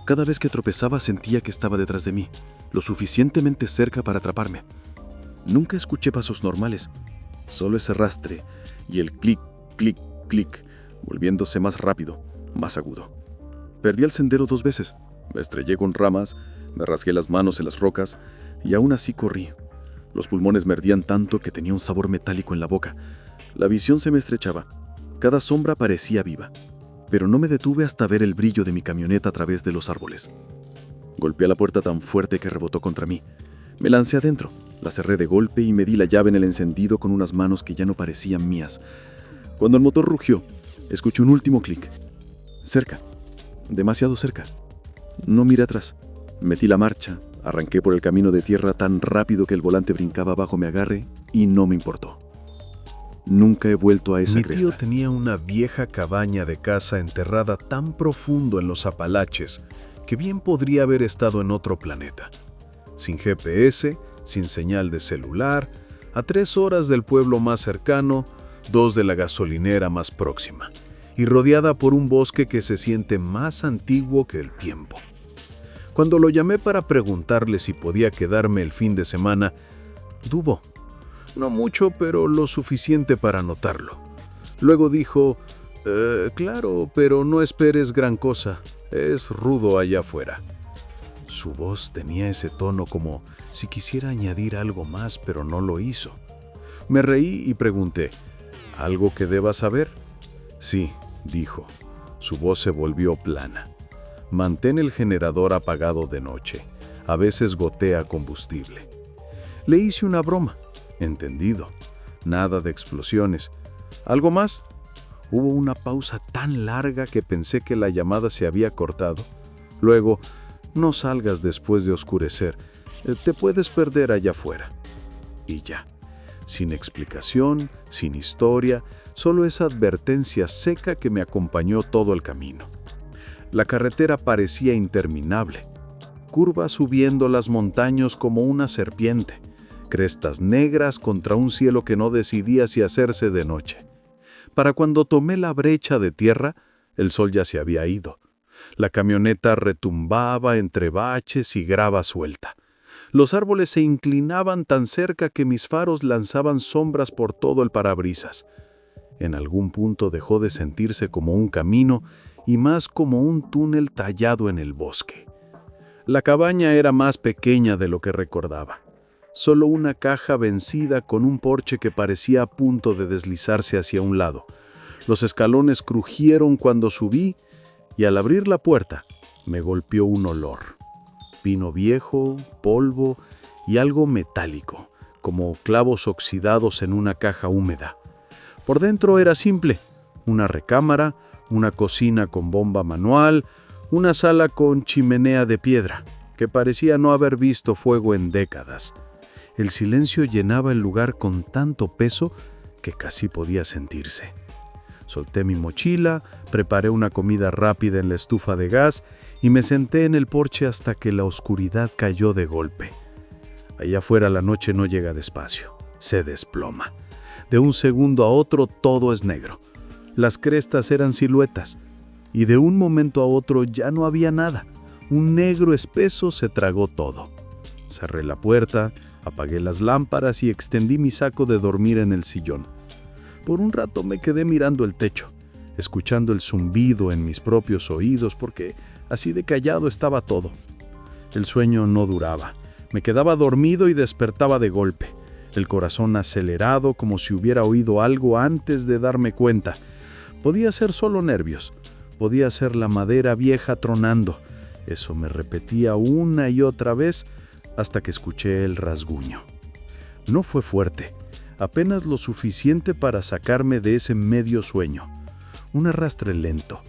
Cada vez que tropezaba sentía que estaba detrás de mí, lo suficientemente cerca para atraparme. Nunca escuché pasos normales, solo ese rastre y el clic, clic, clic, volviéndose más rápido, más agudo. Perdí el sendero 2 veces, me estrellé con ramas, me rasgué las manos en las rocas y aún así corrí. Los pulmones me ardían tanto que tenía un sabor metálico en la boca. La visión se me estrechaba, cada sombra parecía viva, pero no me detuve hasta ver el brillo de mi camioneta a través de los árboles. Golpeé la puerta tan fuerte que rebotó contra mí. Me lancé adentro, la cerré de golpe y me di la llave en el encendido con unas manos que ya no parecían mías. Cuando el motor rugió, escuché un último clic. Cerca, demasiado cerca. No miré atrás. Metí la marcha, arranqué por el camino de tierra tan rápido que el volante brincaba bajo mi agarre y no me importó. Nunca he vuelto a esa cresta. Mi tío tenía una vieja cabaña de caza enterrada tan profundo en los Apalaches que bien podría haber estado en otro planeta. Sin GPS, sin señal de celular, a 3 horas del pueblo más cercano, 2 de la gasolinera más próxima, y rodeada por un bosque que se siente más antiguo que el tiempo. Cuando lo llamé para preguntarle si podía quedarme el fin de semana, dudó. No mucho, pero lo suficiente para notarlo. Luego dijo, claro, pero no esperes gran cosa, es rudo allá afuera. Su voz tenía ese tono como si quisiera añadir algo más, pero no lo hizo. Me reí y pregunté, ¿algo que deba saber? Sí, dijo. Su voz se volvió plana. Mantén el generador apagado de noche. A veces gotea combustible. Le hice una broma. Entendido. Nada de explosiones. ¿Algo más? Hubo una pausa tan larga que pensé que la llamada se había cortado. Luego, no salgas después de oscurecer. Te puedes perder allá afuera. Y ya. Sin explicación, sin historia, solo esa advertencia seca que me acompañó todo el camino. La carretera parecía interminable. Curvas subiendo las montañas como una serpiente. Crestas negras contra un cielo que no decidía si hacerse de noche. Para cuando tomé la brecha de tierra, el sol ya se había ido. La camioneta retumbaba entre baches y grava suelta. Los árboles se inclinaban tan cerca que mis faros lanzaban sombras por todo el parabrisas. En algún punto dejó de sentirse como un camino y más como un túnel tallado en el bosque. La cabaña era más pequeña de lo que recordaba. Solo una caja vencida con un porche que parecía a punto de deslizarse hacia un lado. Los escalones crujieron cuando subí y al abrir la puerta me golpeó un olor. Pino viejo, polvo y algo metálico, como clavos oxidados en una caja húmeda. Por dentro era simple, una recámara, una cocina con bomba manual, una sala con chimenea de piedra, que parecía no haber visto fuego en décadas. El silencio llenaba el lugar con tanto peso que casi podía sentirse. Solté mi mochila, preparé una comida rápida en la estufa de gas y me senté en el porche hasta que la oscuridad cayó de golpe. Allá afuera la noche no llega despacio, se desploma. De un segundo a otro todo es negro. Las crestas eran siluetas y de un momento a otro ya no había nada. Un negro espeso se tragó todo. Cerré la puerta, apagué las lámparas y extendí mi saco de dormir en el sillón. Por un rato me quedé mirando el techo, escuchando el zumbido en mis propios oídos porque así de callado estaba todo. El sueño no duraba. Me quedaba dormido y despertaba de golpe, el corazón acelerado como si hubiera oído algo antes de darme cuenta. Podía ser solo nervios, podía ser la madera vieja tronando. Eso me repetía una y otra vez hasta que escuché el rasguño. No fue fuerte, apenas lo suficiente para sacarme de ese medio sueño. Un arrastre lento,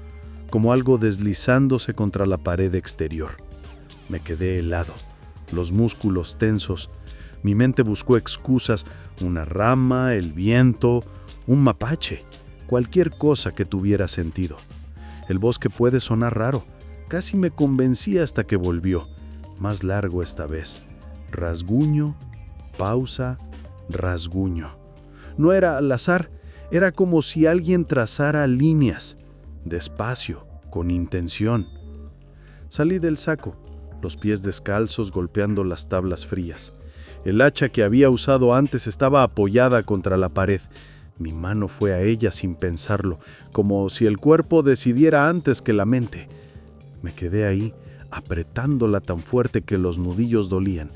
como algo deslizándose contra la pared exterior. Me quedé helado, los músculos tensos. Mi mente buscó excusas, una rama, el viento, un mapache, cualquier cosa que tuviera sentido. El bosque puede sonar raro. Casi me convencí hasta que volvió, más largo esta vez. Rasguño, pausa, rasguño. No era al azar, era como si alguien trazara líneas, despacio, con intención. Salí del saco, los pies descalzos golpeando las tablas frías. El hacha que había usado antes estaba apoyada contra la pared. Mi mano fue a ella sin pensarlo, como si el cuerpo decidiera antes que la mente. Me quedé ahí, apretándola tan fuerte que los nudillos dolían,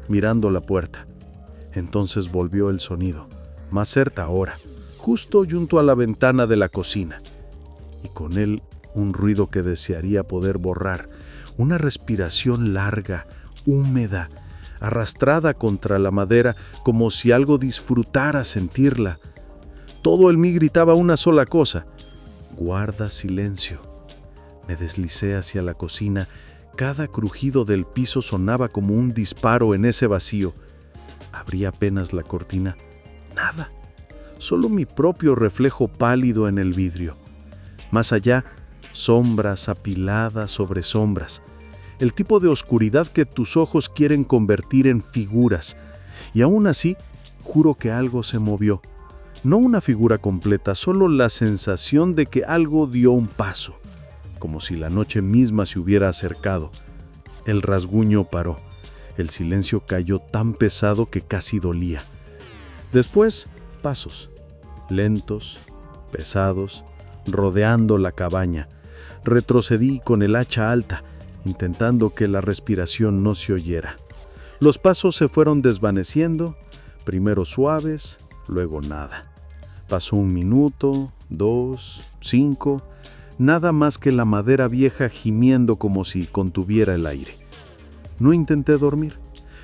mirando la puerta. Entonces volvió el sonido, más cerca ahora, justo junto a la ventana de la cocina. Y con él un ruido que desearía poder borrar, una respiración larga, húmeda, arrastrada contra la madera, como si algo disfrutara sentirla. Todo en mí gritaba una sola cosa: guarda silencio. Me deslicé hacia la cocina. Cada crujido del piso sonaba como un disparo en ese vacío. Abrí apenas la cortina. Nada. Solo mi propio reflejo pálido en el vidrio. Más allá, sombras apiladas sobre sombras. El tipo de oscuridad que tus ojos quieren convertir en figuras. Y aún así, juro que algo se movió. No una figura completa, solo la sensación de que algo dio un paso, como si la noche misma se hubiera acercado. El rasguño paró. El silencio cayó tan pesado que casi dolía. Después, pasos, lentos, pesados, rodeando la cabaña. Retrocedí con el hacha alta, intentando que la respiración no se oyera. Los pasos se fueron desvaneciendo, primero suaves, luego nada. Pasó 1 minuto, 2, 5, nada más que la madera vieja gimiendo como si contuviera el aire. No intenté dormir.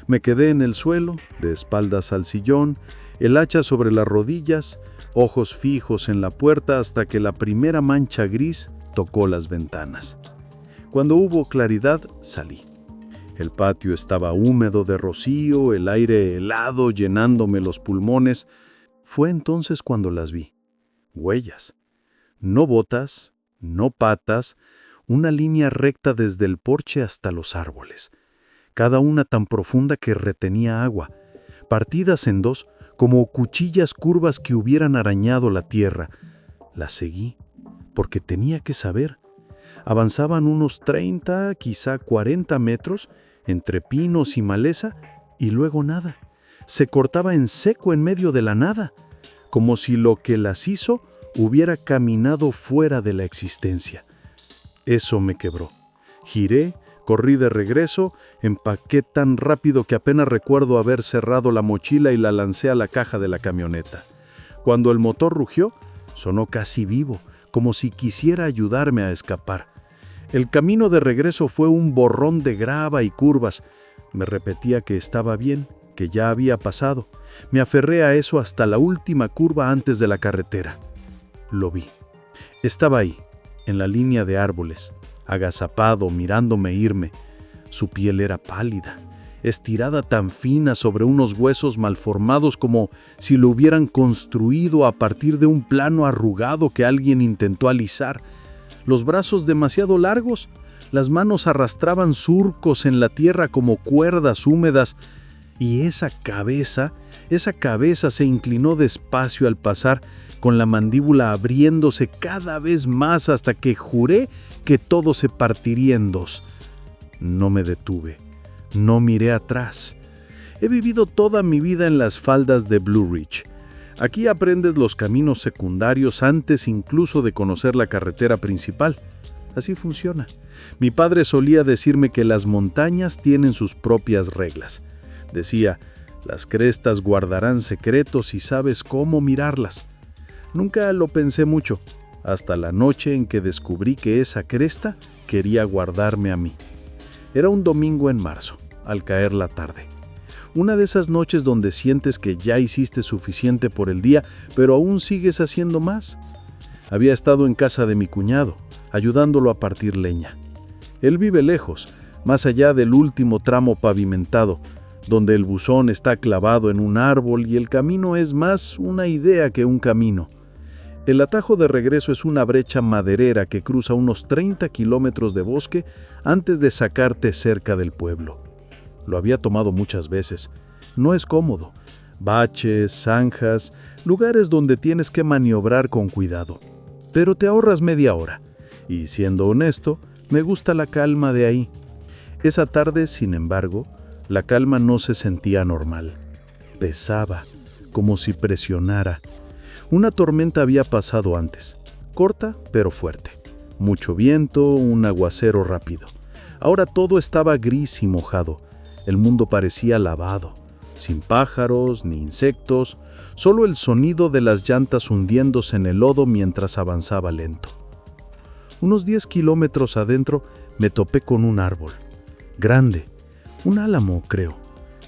Me quedé en el suelo, de espaldas al sillón, el hacha sobre las rodillas, ojos fijos en la puerta hasta que la primera mancha gris tocó las ventanas. Cuando hubo claridad, salí. El patio estaba húmedo de rocío, el aire helado llenándome los pulmones. Fue entonces cuando las vi. Huellas. No botas, no patas, una línea recta desde el porche hasta los árboles. Cada una tan profunda que retenía agua, partidas en dos como cuchillas curvas que hubieran arañado la tierra. Las seguí, porque tenía que saber. Avanzaban unos 30, quizá 40 metros, entre pinos y maleza, y luego nada. Se cortaba en seco en medio de la nada, como si lo que las hizo hubiera caminado fuera de la existencia. Eso me quebró. Giré, corrí de regreso, empaqué tan rápido que apenas recuerdo haber cerrado la mochila y la lancé a la caja de la camioneta. Cuando el motor rugió, sonó casi vivo, como si quisiera ayudarme a escapar. El camino de regreso fue un borrón de grava y curvas. Me repetía que estaba bien, que ya había pasado. Me aferré a eso hasta la última curva antes de la carretera. Lo vi. Estaba ahí, en la línea de árboles, agazapado, mirándome irme. Su piel era pálida, estirada tan fina sobre unos huesos malformados como si lo hubieran construido a partir de un plano arrugado que alguien intentó alisar. Los brazos demasiado largos, las manos arrastraban surcos en la tierra como cuerdas húmedas, y esa cabeza se inclinó despacio al pasar, con la mandíbula abriéndose cada vez más hasta que juré que todo se partiría en dos. No me detuve, no miré atrás. He vivido toda mi vida en las faldas de Blue Ridge. Aquí aprendes los caminos secundarios antes incluso de conocer la carretera principal. Así funciona. Mi padre solía decirme que las montañas tienen sus propias reglas. Decía, las crestas guardarán secretos si sabes cómo mirarlas. Nunca lo pensé mucho, hasta la noche en que descubrí que esa cresta quería guardarme a mí. Era un domingo en marzo, al caer la tarde. Una de esas noches donde sientes que ya hiciste suficiente por el día, pero aún sigues haciendo más. Había estado en casa de mi cuñado, ayudándolo a partir leña. Él vive lejos, más allá del último tramo pavimentado, donde el buzón está clavado en un árbol y el camino es más una idea que un camino. El atajo de regreso es una brecha maderera que cruza unos 30 kilómetros de bosque antes de sacarte cerca del pueblo. Lo había tomado muchas veces. No es cómodo. Baches, zanjas, lugares donde tienes que maniobrar con cuidado. Pero te ahorras media hora. Y siendo honesto, me gusta la calma de ahí. Esa tarde, sin embargo, la calma no se sentía normal. Pesaba, como si presionara. Una tormenta había pasado antes, corta pero fuerte. Mucho viento, un aguacero rápido. Ahora todo estaba gris y mojado. El mundo parecía lavado, sin pájaros ni insectos, solo el sonido de las llantas hundiéndose en el lodo mientras avanzaba lento. Unos 10 kilómetros adentro me topé con un árbol, grande, un álamo, creo,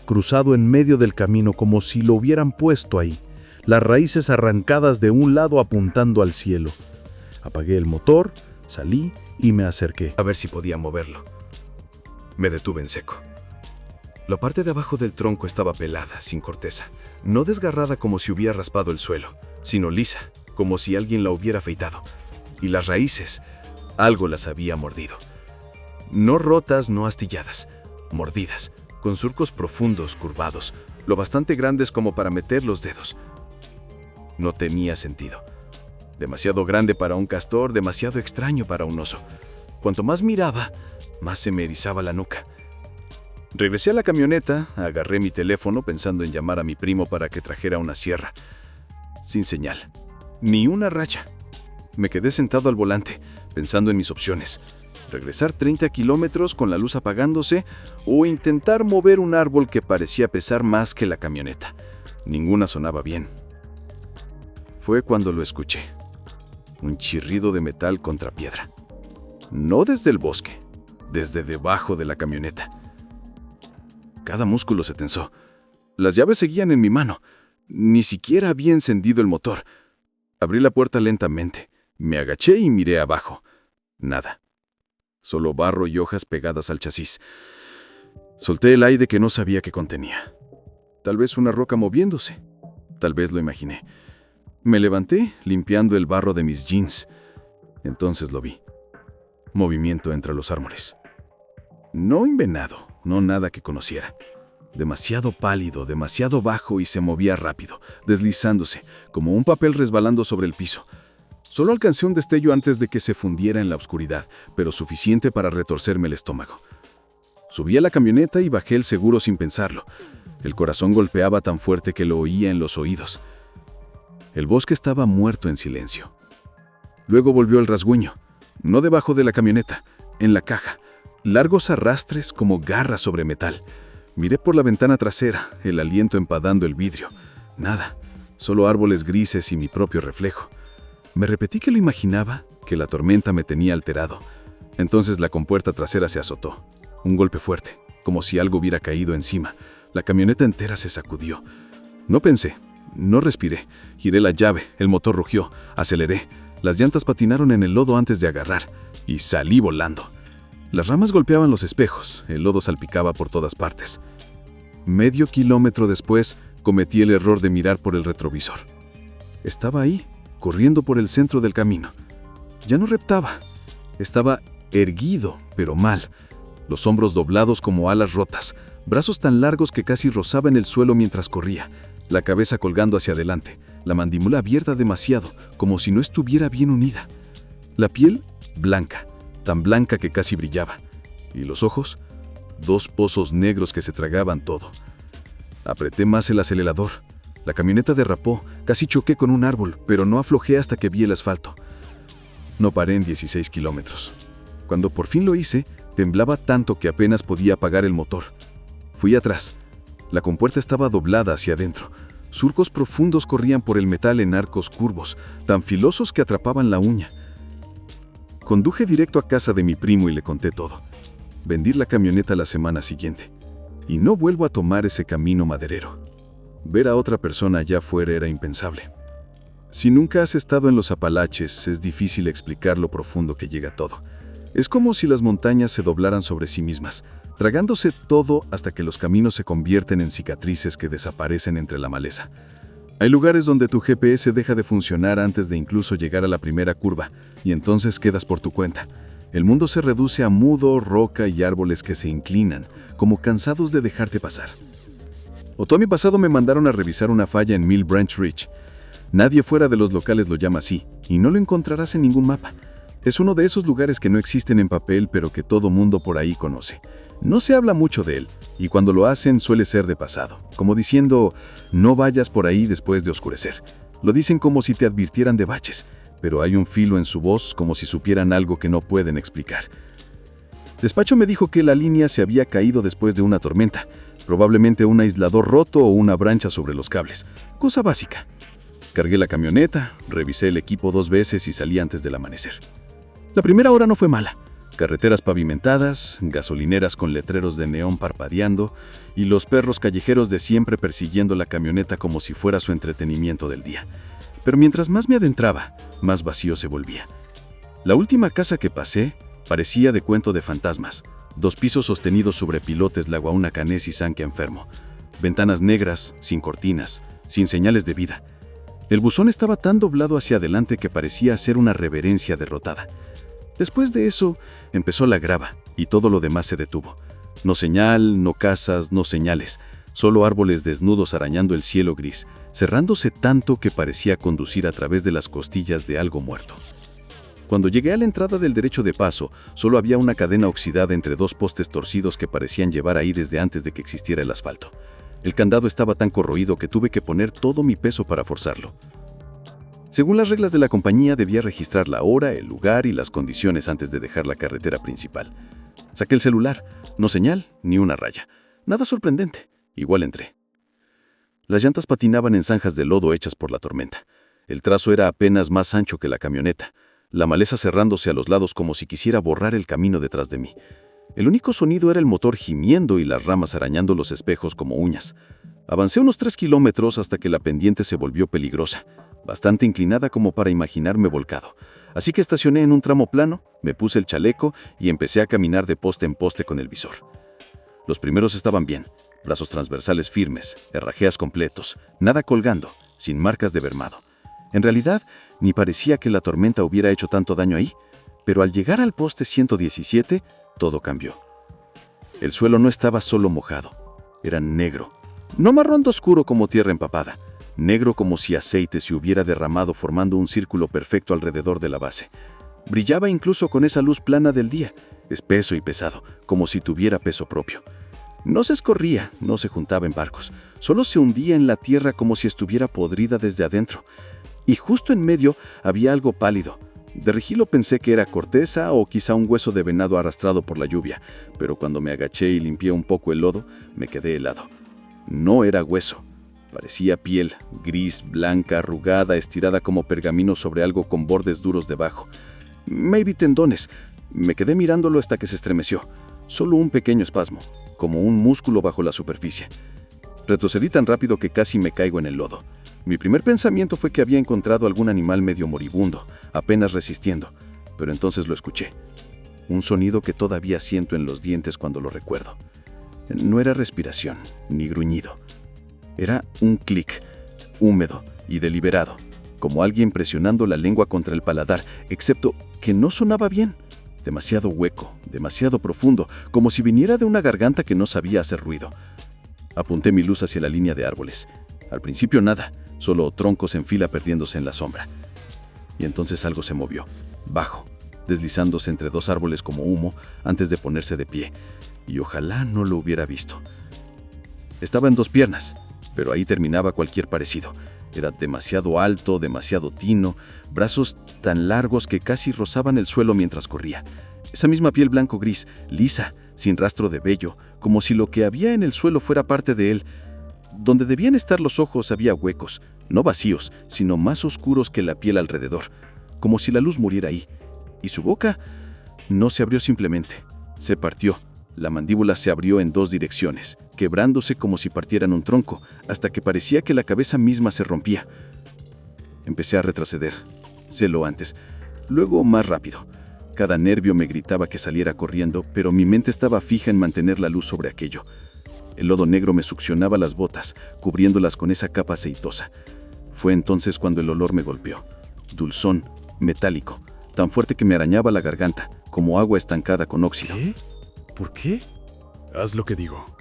cruzado en medio del camino como si lo hubieran puesto ahí. Las raíces arrancadas de un lado apuntando al cielo. Apagué el motor, salí y me acerqué. A ver si podía moverlo. Me detuve en seco. La parte de abajo del tronco estaba pelada, sin corteza, no desgarrada como si hubiera raspado el suelo, sino lisa, como si alguien la hubiera afeitado. Y las raíces, algo las había mordido. No rotas, no astilladas, mordidas, con surcos profundos, curvados, lo bastante grandes como para meter los dedos. No tenía sentido. Demasiado grande para un castor, demasiado extraño para un oso. Cuanto más miraba, más se me erizaba la nuca. Regresé a la camioneta, agarré mi teléfono pensando en llamar a mi primo para que trajera una sierra. Sin señal, ni una racha. Me quedé sentado al volante, pensando en mis opciones. Regresar 30 kilómetros con la luz apagándose o intentar mover un árbol que parecía pesar más que la camioneta. Ninguna sonaba bien. Fue cuando lo escuché. Un chirrido de metal contra piedra. No desde el bosque, desde debajo de la camioneta. Cada músculo se tensó. Las llaves seguían en mi mano. Ni siquiera había encendido el motor. Abrí la puerta lentamente. Me agaché y miré abajo. Nada. Solo barro y hojas pegadas al chasis. Solté el aire que no sabía que contenía. Tal vez una roca moviéndose. Tal vez lo imaginé. Me levanté, limpiando el barro de mis jeans. Entonces lo vi. Movimiento entre los árboles. No envenenado, no nada que conociera. Demasiado pálido, demasiado bajo y se movía rápido, deslizándose, como un papel resbalando sobre el piso. Solo alcancé un destello antes de que se fundiera en la oscuridad, pero suficiente para retorcerme el estómago. Subí a la camioneta y bajé el seguro sin pensarlo. El corazón golpeaba tan fuerte que lo oía en los oídos. El bosque estaba muerto en silencio. Luego volvió el rasguño, no debajo de la camioneta, en la caja, largos arrastres como garras sobre metal. Miré por la ventana trasera, el aliento empadando el vidrio. Nada, solo árboles grises y mi propio reflejo. Me repetí que lo imaginaba, que la tormenta me tenía alterado. Entonces la compuerta trasera se azotó. Un golpe fuerte, como si algo hubiera caído encima. La camioneta entera se sacudió. No pensé. No respiré, giré la llave, el motor rugió, aceleré. Las llantas patinaron en el lodo antes de agarrar, y salí volando. Las ramas golpeaban los espejos, el lodo salpicaba por todas partes. Medio kilómetro después, cometí el error de mirar por el retrovisor. Estaba ahí, corriendo por el centro del camino. Ya no reptaba, estaba erguido, pero mal. Los hombros doblados como alas rotas, brazos tan largos que casi rozaban el suelo mientras corría. La cabeza colgando hacia adelante, la mandíbula abierta demasiado, como si no estuviera bien unida. La piel, blanca, tan blanca que casi brillaba. Y los ojos, 2 pozos negros que se tragaban todo. Apreté más el acelerador. La camioneta derrapó, casi choqué con un árbol, pero no aflojé hasta que vi el asfalto. No paré en 16 kilómetros. Cuando por fin lo hice, temblaba tanto que apenas podía apagar el motor. Fui atrás. La compuerta estaba doblada hacia adentro. Surcos profundos corrían por el metal en arcos curvos, tan filosos que atrapaban la uña. Conduje directo a casa de mi primo y le conté todo. Vendí la camioneta la semana siguiente. Y no vuelvo a tomar ese camino maderero. Ver a otra persona allá afuera era impensable. Si nunca has estado en los Apalaches, es difícil explicar lo profundo que llega todo. Es como si las montañas se doblaran sobre sí mismas, tragándose todo hasta que los caminos se convierten en cicatrices que desaparecen entre la maleza. Hay lugares donde tu GPS deja de funcionar antes de incluso llegar a la primera curva, y entonces quedas por tu cuenta. El mundo se reduce a mudo, roca y árboles que se inclinan, como cansados de dejarte pasar. Otoño pasado me mandaron a revisar una falla en Mill Branch Ridge. Nadie fuera de los locales lo llama así, y no lo encontrarás en ningún mapa. Es uno de esos lugares que no existen en papel, pero que todo mundo por ahí conoce. No se habla mucho de él, y cuando lo hacen suele ser de pasado, como diciendo, no vayas por ahí después de oscurecer. Lo dicen como si te advirtieran de baches, pero hay un filo en su voz como si supieran algo que no pueden explicar. Despacho me dijo que la línea se había caído después de una tormenta, probablemente un aislador roto o una brancha sobre los cables. Cosa básica. Cargué la camioneta, revisé el equipo 2 veces y salí antes del amanecer. La primera hora no fue mala. Carreteras pavimentadas, gasolineras con letreros de neón parpadeando y los perros callejeros de siempre persiguiendo la camioneta como si fuera su entretenimiento del día. Pero mientras más me adentraba, más vacío se volvía. La última casa que pasé parecía de cuento de fantasmas. 2 pisos sostenidos sobre pilotes Laguaunacanés y Sanque enfermo. Ventanas negras, sin cortinas, sin señales de vida. El buzón estaba tan doblado hacia adelante que parecía hacer una reverencia derrotada. Después de eso, empezó la grava, y todo lo demás se detuvo. No señal, no casas, no señales, solo árboles desnudos arañando el cielo gris, cerrándose tanto que parecía conducir a través de las costillas de algo muerto. Cuando llegué a la entrada del derecho de paso, solo había una cadena oxidada entre 2 postes torcidos que parecían llevar ahí desde antes de que existiera el asfalto. El candado estaba tan corroído que tuve que poner todo mi peso para forzarlo. Según las reglas de la compañía, debía registrar la hora, el lugar y las condiciones antes de dejar la carretera principal. Saqué el celular, no señal, ni una raya. Nada sorprendente, igual entré. Las llantas patinaban en zanjas de lodo hechas por la tormenta. El trazo era apenas más ancho que la camioneta, la maleza cerrándose a los lados como si quisiera borrar el camino detrás de mí. El único sonido era el motor gimiendo y las ramas arañando los espejos como uñas. Avancé unos 3 kilómetros hasta que la pendiente se volvió peligrosa, bastante inclinada como para imaginarme volcado. Así que estacioné en un tramo plano, me puse el chaleco y empecé a caminar de poste en poste con el visor. Los primeros estaban bien, brazos transversales firmes, herrajeas completos, nada colgando, sin marcas de bermado. En realidad, ni parecía que la tormenta hubiera hecho tanto daño ahí, pero al llegar al poste 117, todo cambió. El suelo no estaba solo mojado, era negro, no marrón oscuro como tierra empapada, negro como si aceite se hubiera derramado formando un círculo perfecto alrededor de la base. Brillaba incluso con esa luz plana del día, espeso y pesado, como si tuviera peso propio. No se escorría, no se juntaba en barcos, solo se hundía en la tierra como si estuviera podrida desde adentro. Y justo en medio había algo pálido. De regilo pensé que era corteza o quizá un hueso de venado arrastrado por la lluvia, pero cuando me agaché y limpié un poco el lodo, me quedé helado. No era hueso. Parecía piel, gris, blanca, arrugada, estirada como pergamino sobre algo con bordes duros debajo. Maybe tendones. Me quedé mirándolo hasta que se estremeció. Solo un pequeño espasmo, como un músculo bajo la superficie. Retrocedí tan rápido que casi me caigo en el lodo. Mi primer pensamiento fue que había encontrado algún animal medio moribundo, apenas resistiendo, pero entonces lo escuché. Un sonido que todavía siento en los dientes cuando lo recuerdo. No era respiración, ni gruñido. Era un clic, húmedo y deliberado, como alguien presionando la lengua contra el paladar, excepto que no sonaba bien. Demasiado hueco, demasiado profundo, como si viniera de una garganta que no sabía hacer ruido. Apunté mi luz hacia la línea de árboles. Al principio nada, solo troncos en fila perdiéndose en la sombra. Y entonces algo se movió, bajo, deslizándose entre 2 árboles como humo antes de ponerse de pie. Y ojalá no lo hubiera visto. Estaba en 2 piernas, pero ahí terminaba cualquier parecido. Era demasiado alto, demasiado tino, brazos tan largos que casi rozaban el suelo mientras corría. Esa misma piel blanco-gris, lisa, sin rastro de vello, como si lo que había en el suelo fuera parte de él. Donde debían estar los ojos había huecos, no vacíos, sino más oscuros que la piel alrededor, como si la luz muriera ahí. Y su boca no se abrió simplemente, se partió. La mandíbula se abrió en 2 direcciones, quebrándose como si partieran un tronco, hasta que parecía que la cabeza misma se rompía. Empecé a retroceder, sé lo antes, luego más rápido. Cada nervio me gritaba que saliera corriendo, pero mi mente estaba fija en mantener la luz sobre aquello. El lodo negro me succionaba las botas, cubriéndolas con esa capa aceitosa. Fue entonces cuando el olor me golpeó. Dulzón, metálico, tan fuerte que me arañaba la garganta, como agua estancada con óxido. ¿Qué? ¿Por qué? Haz lo que digo.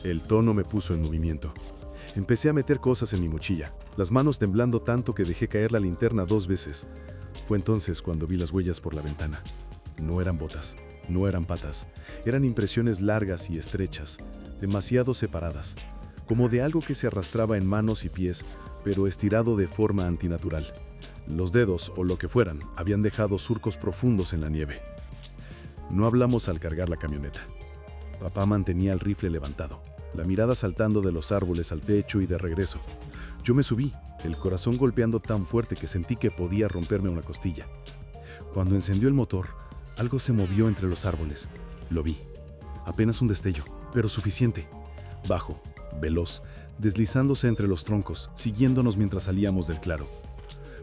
El tono me puso en movimiento. Empecé a meter cosas en mi mochila, las manos temblando tanto que dejé caer la linterna 2 veces. Fue entonces cuando vi las huellas por la ventana. No eran botas, no eran patas, eran impresiones largas y estrechas, demasiado separadas, como de algo que se arrastraba en manos y pies, pero estirado de forma antinatural. Los dedos, o lo que fueran, habían dejado surcos profundos en la nieve. No hablamos al cargar la camioneta. Papá mantenía el rifle levantado, la mirada saltando de los árboles al techo y de regreso. Yo me subí, el corazón golpeando tan fuerte que sentí que podía romperme una costilla. Cuando encendió el motor, algo se movió entre los árboles. Lo vi. Apenas un destello, pero suficiente. Bajo, veloz, deslizándose entre los troncos, siguiéndonos mientras salíamos del claro.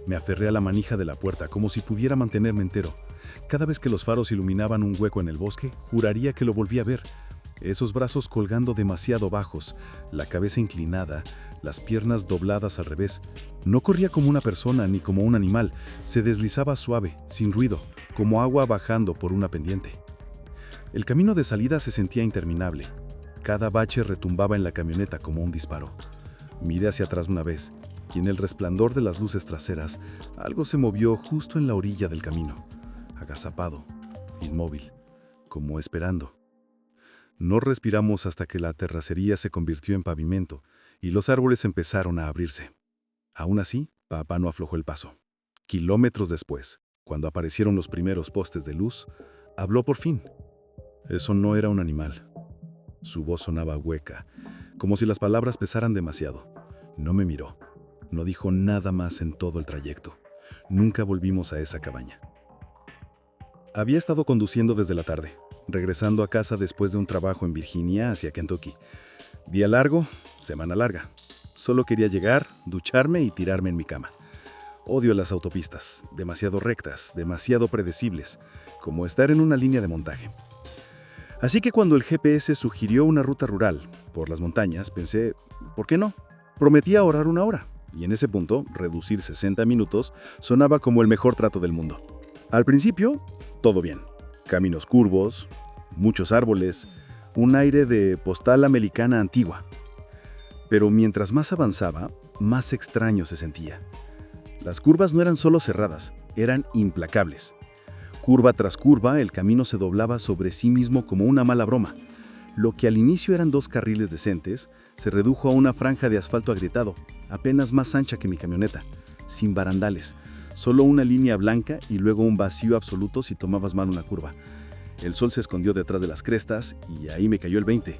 Me aferré a la manija de la puerta como si pudiera mantenerme entero. Cada vez que los faros iluminaban un hueco en el bosque, juraría que lo volví a ver. Esos brazos colgando demasiado bajos, la cabeza inclinada, las piernas dobladas al revés. No corría como una persona ni como un animal, se deslizaba suave, sin ruido, como agua bajando por una pendiente. El camino de salida se sentía interminable. Cada bache retumbaba en la camioneta como un disparo. Miré hacia atrás una vez, y en el resplandor de las luces traseras, algo se movió justo en la orilla del camino, agazapado, inmóvil, como esperando. No respiramos hasta que la terracería se convirtió en pavimento y los árboles empezaron a abrirse. Aún así, papá no aflojó el paso. Kilómetros después, cuando aparecieron los primeros postes de luz, habló por fin. Eso no era un animal. Su voz sonaba hueca, como si las palabras pesaran demasiado. No me miró. No dijo nada más en todo el trayecto. Nunca volvimos a esa cabaña. Había estado conduciendo desde la tarde, regresando a casa después de un trabajo en Virginia hacia Kentucky. Día largo, semana larga. Solo quería llegar, ducharme y tirarme en mi cama. Odio las autopistas, demasiado rectas, demasiado predecibles, como estar en una línea de montaje. Así que cuando el GPS sugirió una ruta rural por las montañas, pensé, ¿por qué no? Prometí ahorrar 1 hora, y en ese punto, reducir 60 minutos sonaba como el mejor trato del mundo. Al principio, todo bien. Caminos curvos, muchos árboles, un aire de postal americana antigua. Pero mientras más avanzaba, más extraño se sentía. Las curvas no eran solo cerradas, eran implacables. Curva tras curva, el camino se doblaba sobre sí mismo como una mala broma. Lo que al inicio eran 2 carriles decentes, se redujo a una franja de asfalto agrietado, apenas más ancha que mi camioneta, sin barandales, solo una línea blanca y luego un vacío absoluto si tomabas mal una curva. El sol se escondió detrás de las crestas y ahí me cayó el 20.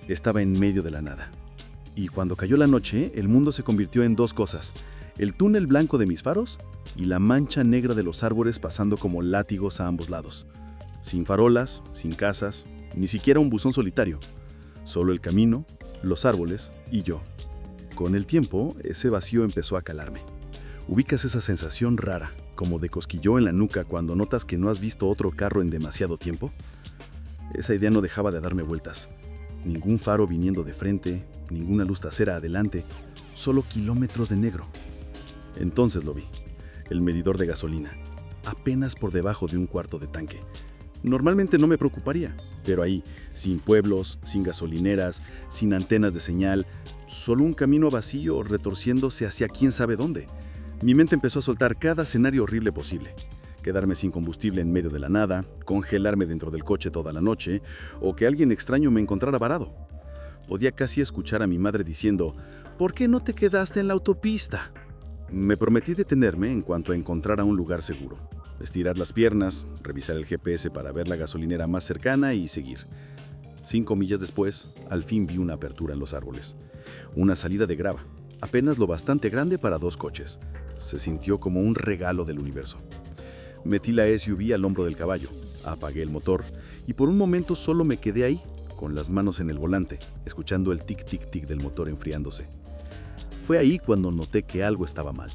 Estaba en medio de la nada. Y cuando cayó la noche, el mundo se convirtió en 2 cosas: el túnel blanco de mis faros y la mancha negra de los árboles pasando como látigos a ambos lados. Sin farolas, sin casas, ni siquiera un buzón solitario. Solo el camino, los árboles y yo. Con el tiempo, ese vacío empezó a calarme. ¿Ubicas esa sensación rara, como de cosquilleo en la nuca cuando notas que no has visto otro carro en demasiado tiempo? Esa idea no dejaba de darme vueltas. Ningún faro viniendo de frente, ninguna luz trasera adelante, solo kilómetros de negro. Entonces lo vi, el medidor de gasolina, apenas por debajo de 1/4 de tanque. Normalmente no me preocuparía, pero ahí, sin pueblos, sin gasolineras, sin antenas de señal, solo un camino vacío retorciéndose hacia quién sabe dónde. Mi mente empezó a soltar cada escenario horrible posible. Quedarme sin combustible en medio de la nada, congelarme dentro del coche toda la noche, o que alguien extraño me encontrara varado. Podía casi escuchar a mi madre diciendo, ¿por qué no te quedaste en la autopista? Me prometí detenerme en cuanto encontrara un lugar seguro. Estirar las piernas, revisar el GPS para ver la gasolinera más cercana y seguir. 5 millas después, al fin vi una apertura en los árboles. Una salida de grava, apenas lo bastante grande para 2 coches. Se sintió como un regalo del universo. Metí la SUV al hombro del caballo, apagué el motor y por un momento solo me quedé ahí, con las manos en el volante, escuchando el tic-tic-tic del motor enfriándose. Fue ahí cuando noté que algo estaba mal.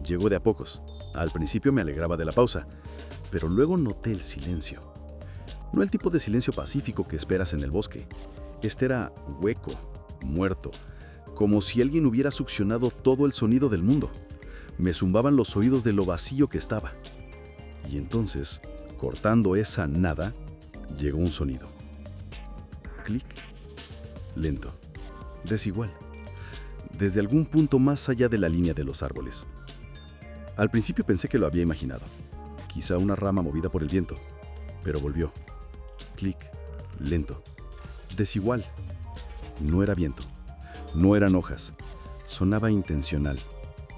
Llegó de a pocos. Al principio me alegraba de la pausa, pero luego noté el silencio. No el tipo de silencio pacífico que esperas en el bosque. Este era hueco, muerto, como si alguien hubiera succionado todo el sonido del mundo. Me zumbaban los oídos de lo vacío que estaba. Y entonces, cortando esa nada, llegó un sonido. Clic. Lento. Desigual. Desde algún punto más allá de la línea de los árboles. Al principio pensé que lo había imaginado. Quizá una rama movida por el viento. Pero volvió. Clic. Lento. Desigual. No era viento. No eran hojas. Sonaba intencional.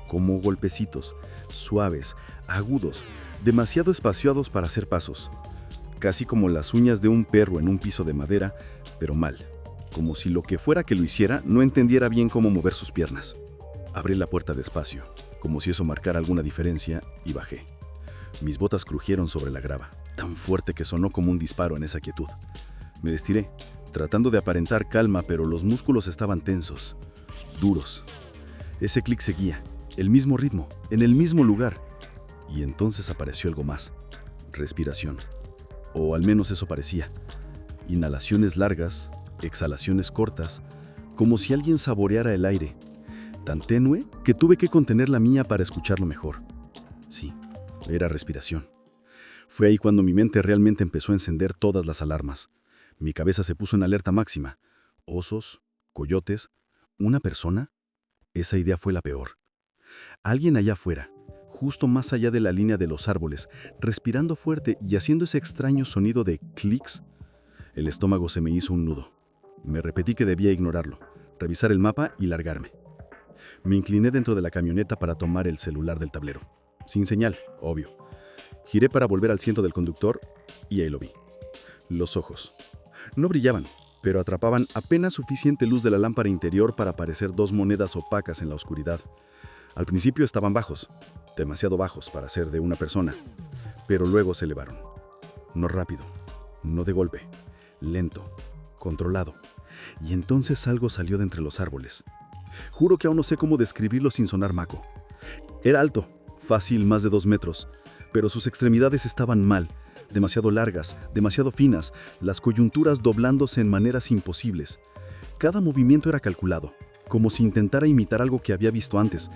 Como golpecitos, suaves, agudos, demasiado espaciados para hacer pasos. Casi como las uñas de un perro en un piso de madera, pero mal. Como si lo que fuera que lo hiciera no entendiera bien cómo mover sus piernas. Abrí la puerta despacio, como si eso marcara alguna diferencia, y bajé. Mis botas crujieron sobre la grava, tan fuerte que sonó como un disparo en esa quietud. Me estiré, tratando de aparentar calma, pero los músculos estaban tensos, duros. Ese clic seguía, el mismo ritmo, en el mismo lugar. Y entonces apareció algo más. Respiración. O al menos eso parecía. Inhalaciones largas, exhalaciones cortas, como si alguien saboreara el aire. Tan tenue que tuve que contener la mía para escucharlo mejor. Sí, era respiración. Fue ahí cuando mi mente realmente empezó a encender todas las alarmas. Mi cabeza se puso en alerta máxima. Osos, coyotes, una persona. Esa idea fue la peor. Alguien allá afuera, justo más allá de la línea de los árboles, respirando fuerte y haciendo ese extraño sonido de clics. El estómago se me hizo un nudo. Me repetí que debía ignorarlo, revisar el mapa y largarme. Me incliné dentro de la camioneta para tomar el celular del tablero. Sin señal, obvio. Giré para volver al asiento del conductor y ahí lo vi. Los ojos. No brillaban, pero atrapaban apenas suficiente luz de la lámpara interior para parecer dos monedas opacas en la oscuridad. Al principio estaban bajos, demasiado bajos para ser de una persona, pero luego se elevaron. No rápido, no de golpe, lento, controlado. Y entonces algo salió de entre los árboles. Juro que aún no sé cómo describirlo sin sonar maco. Era alto, fácil más de 2 metros, pero sus extremidades estaban mal, demasiado largas, demasiado finas, las coyunturas doblándose en maneras imposibles. Cada movimiento era calculado, como si intentara imitar algo que había visto antes,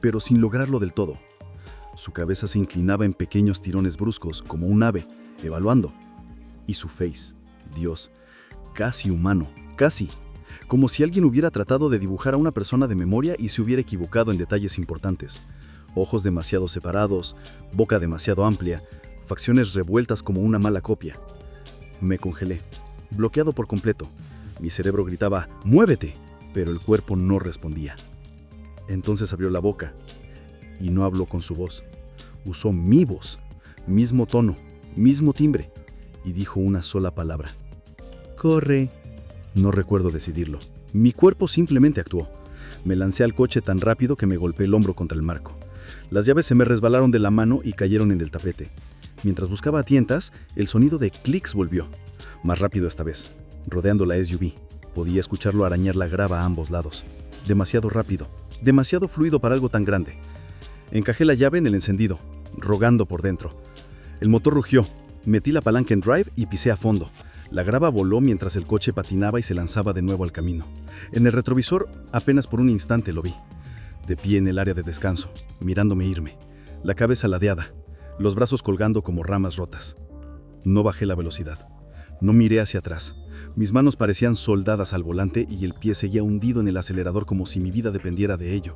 pero sin lograrlo del todo. Su cabeza se inclinaba en pequeños tirones bruscos, como un ave, evaluando. Y su face, Dios, casi humano, casi. Como si alguien hubiera tratado de dibujar a una persona de memoria y se hubiera equivocado en detalles importantes. Ojos demasiado separados, boca demasiado amplia, facciones revueltas como una mala copia. Me congelé, bloqueado por completo. Mi cerebro gritaba, ¡muévete!, pero el cuerpo no respondía. Entonces abrió la boca y no habló con su voz. Usó mi voz, mismo tono, mismo timbre, y dijo una sola palabra. ¡Corre! No recuerdo decidirlo. Mi cuerpo simplemente actuó. Me lancé al coche tan rápido que me golpeé el hombro contra el marco. Las llaves se me resbalaron de la mano y cayeron en el tapete. Mientras buscaba a tientas, el sonido de clics volvió. Más rápido esta vez, rodeando la SUV. Podía escucharlo arañar la grava a ambos lados. Demasiado rápido, demasiado fluido para algo tan grande. Encajé la llave en el encendido, rogando por dentro. El motor rugió, metí la palanca en drive y pisé a fondo. La grava voló mientras el coche patinaba y se lanzaba de nuevo al camino. En el retrovisor, apenas por un instante lo vi. De pie en el área de descanso, mirándome irme. La cabeza ladeada, los brazos colgando como ramas rotas. No bajé la velocidad. No miré hacia atrás. Mis manos parecían soldadas al volante y el pie seguía hundido en el acelerador como si mi vida dependiera de ello.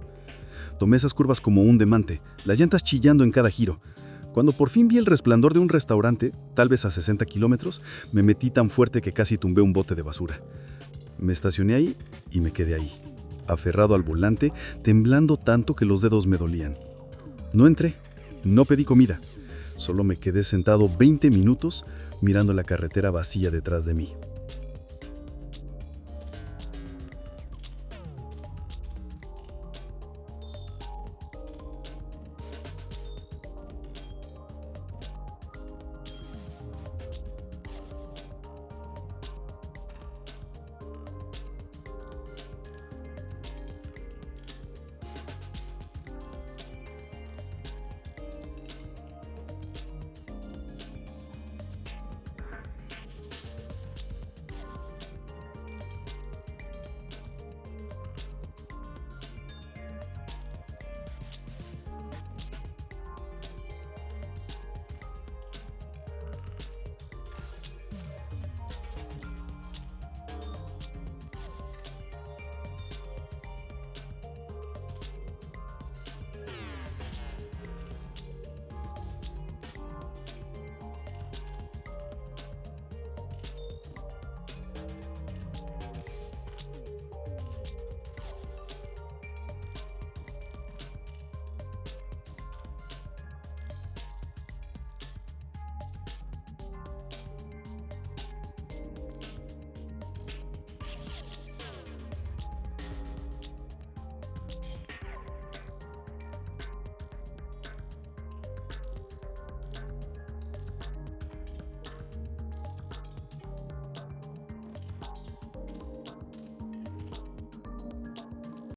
Tomé esas curvas como un demante, las llantas chillando en cada giro. Cuando por fin vi el resplandor de un restaurante, tal vez a 60 kilómetros, me metí tan fuerte que casi tumbé un bote de basura. Me estacioné ahí y me quedé ahí, aferrado al volante, temblando tanto que los dedos me dolían. No entré, no pedí comida. Solo me quedé sentado 20 minutos mirando la carretera vacía detrás de mí.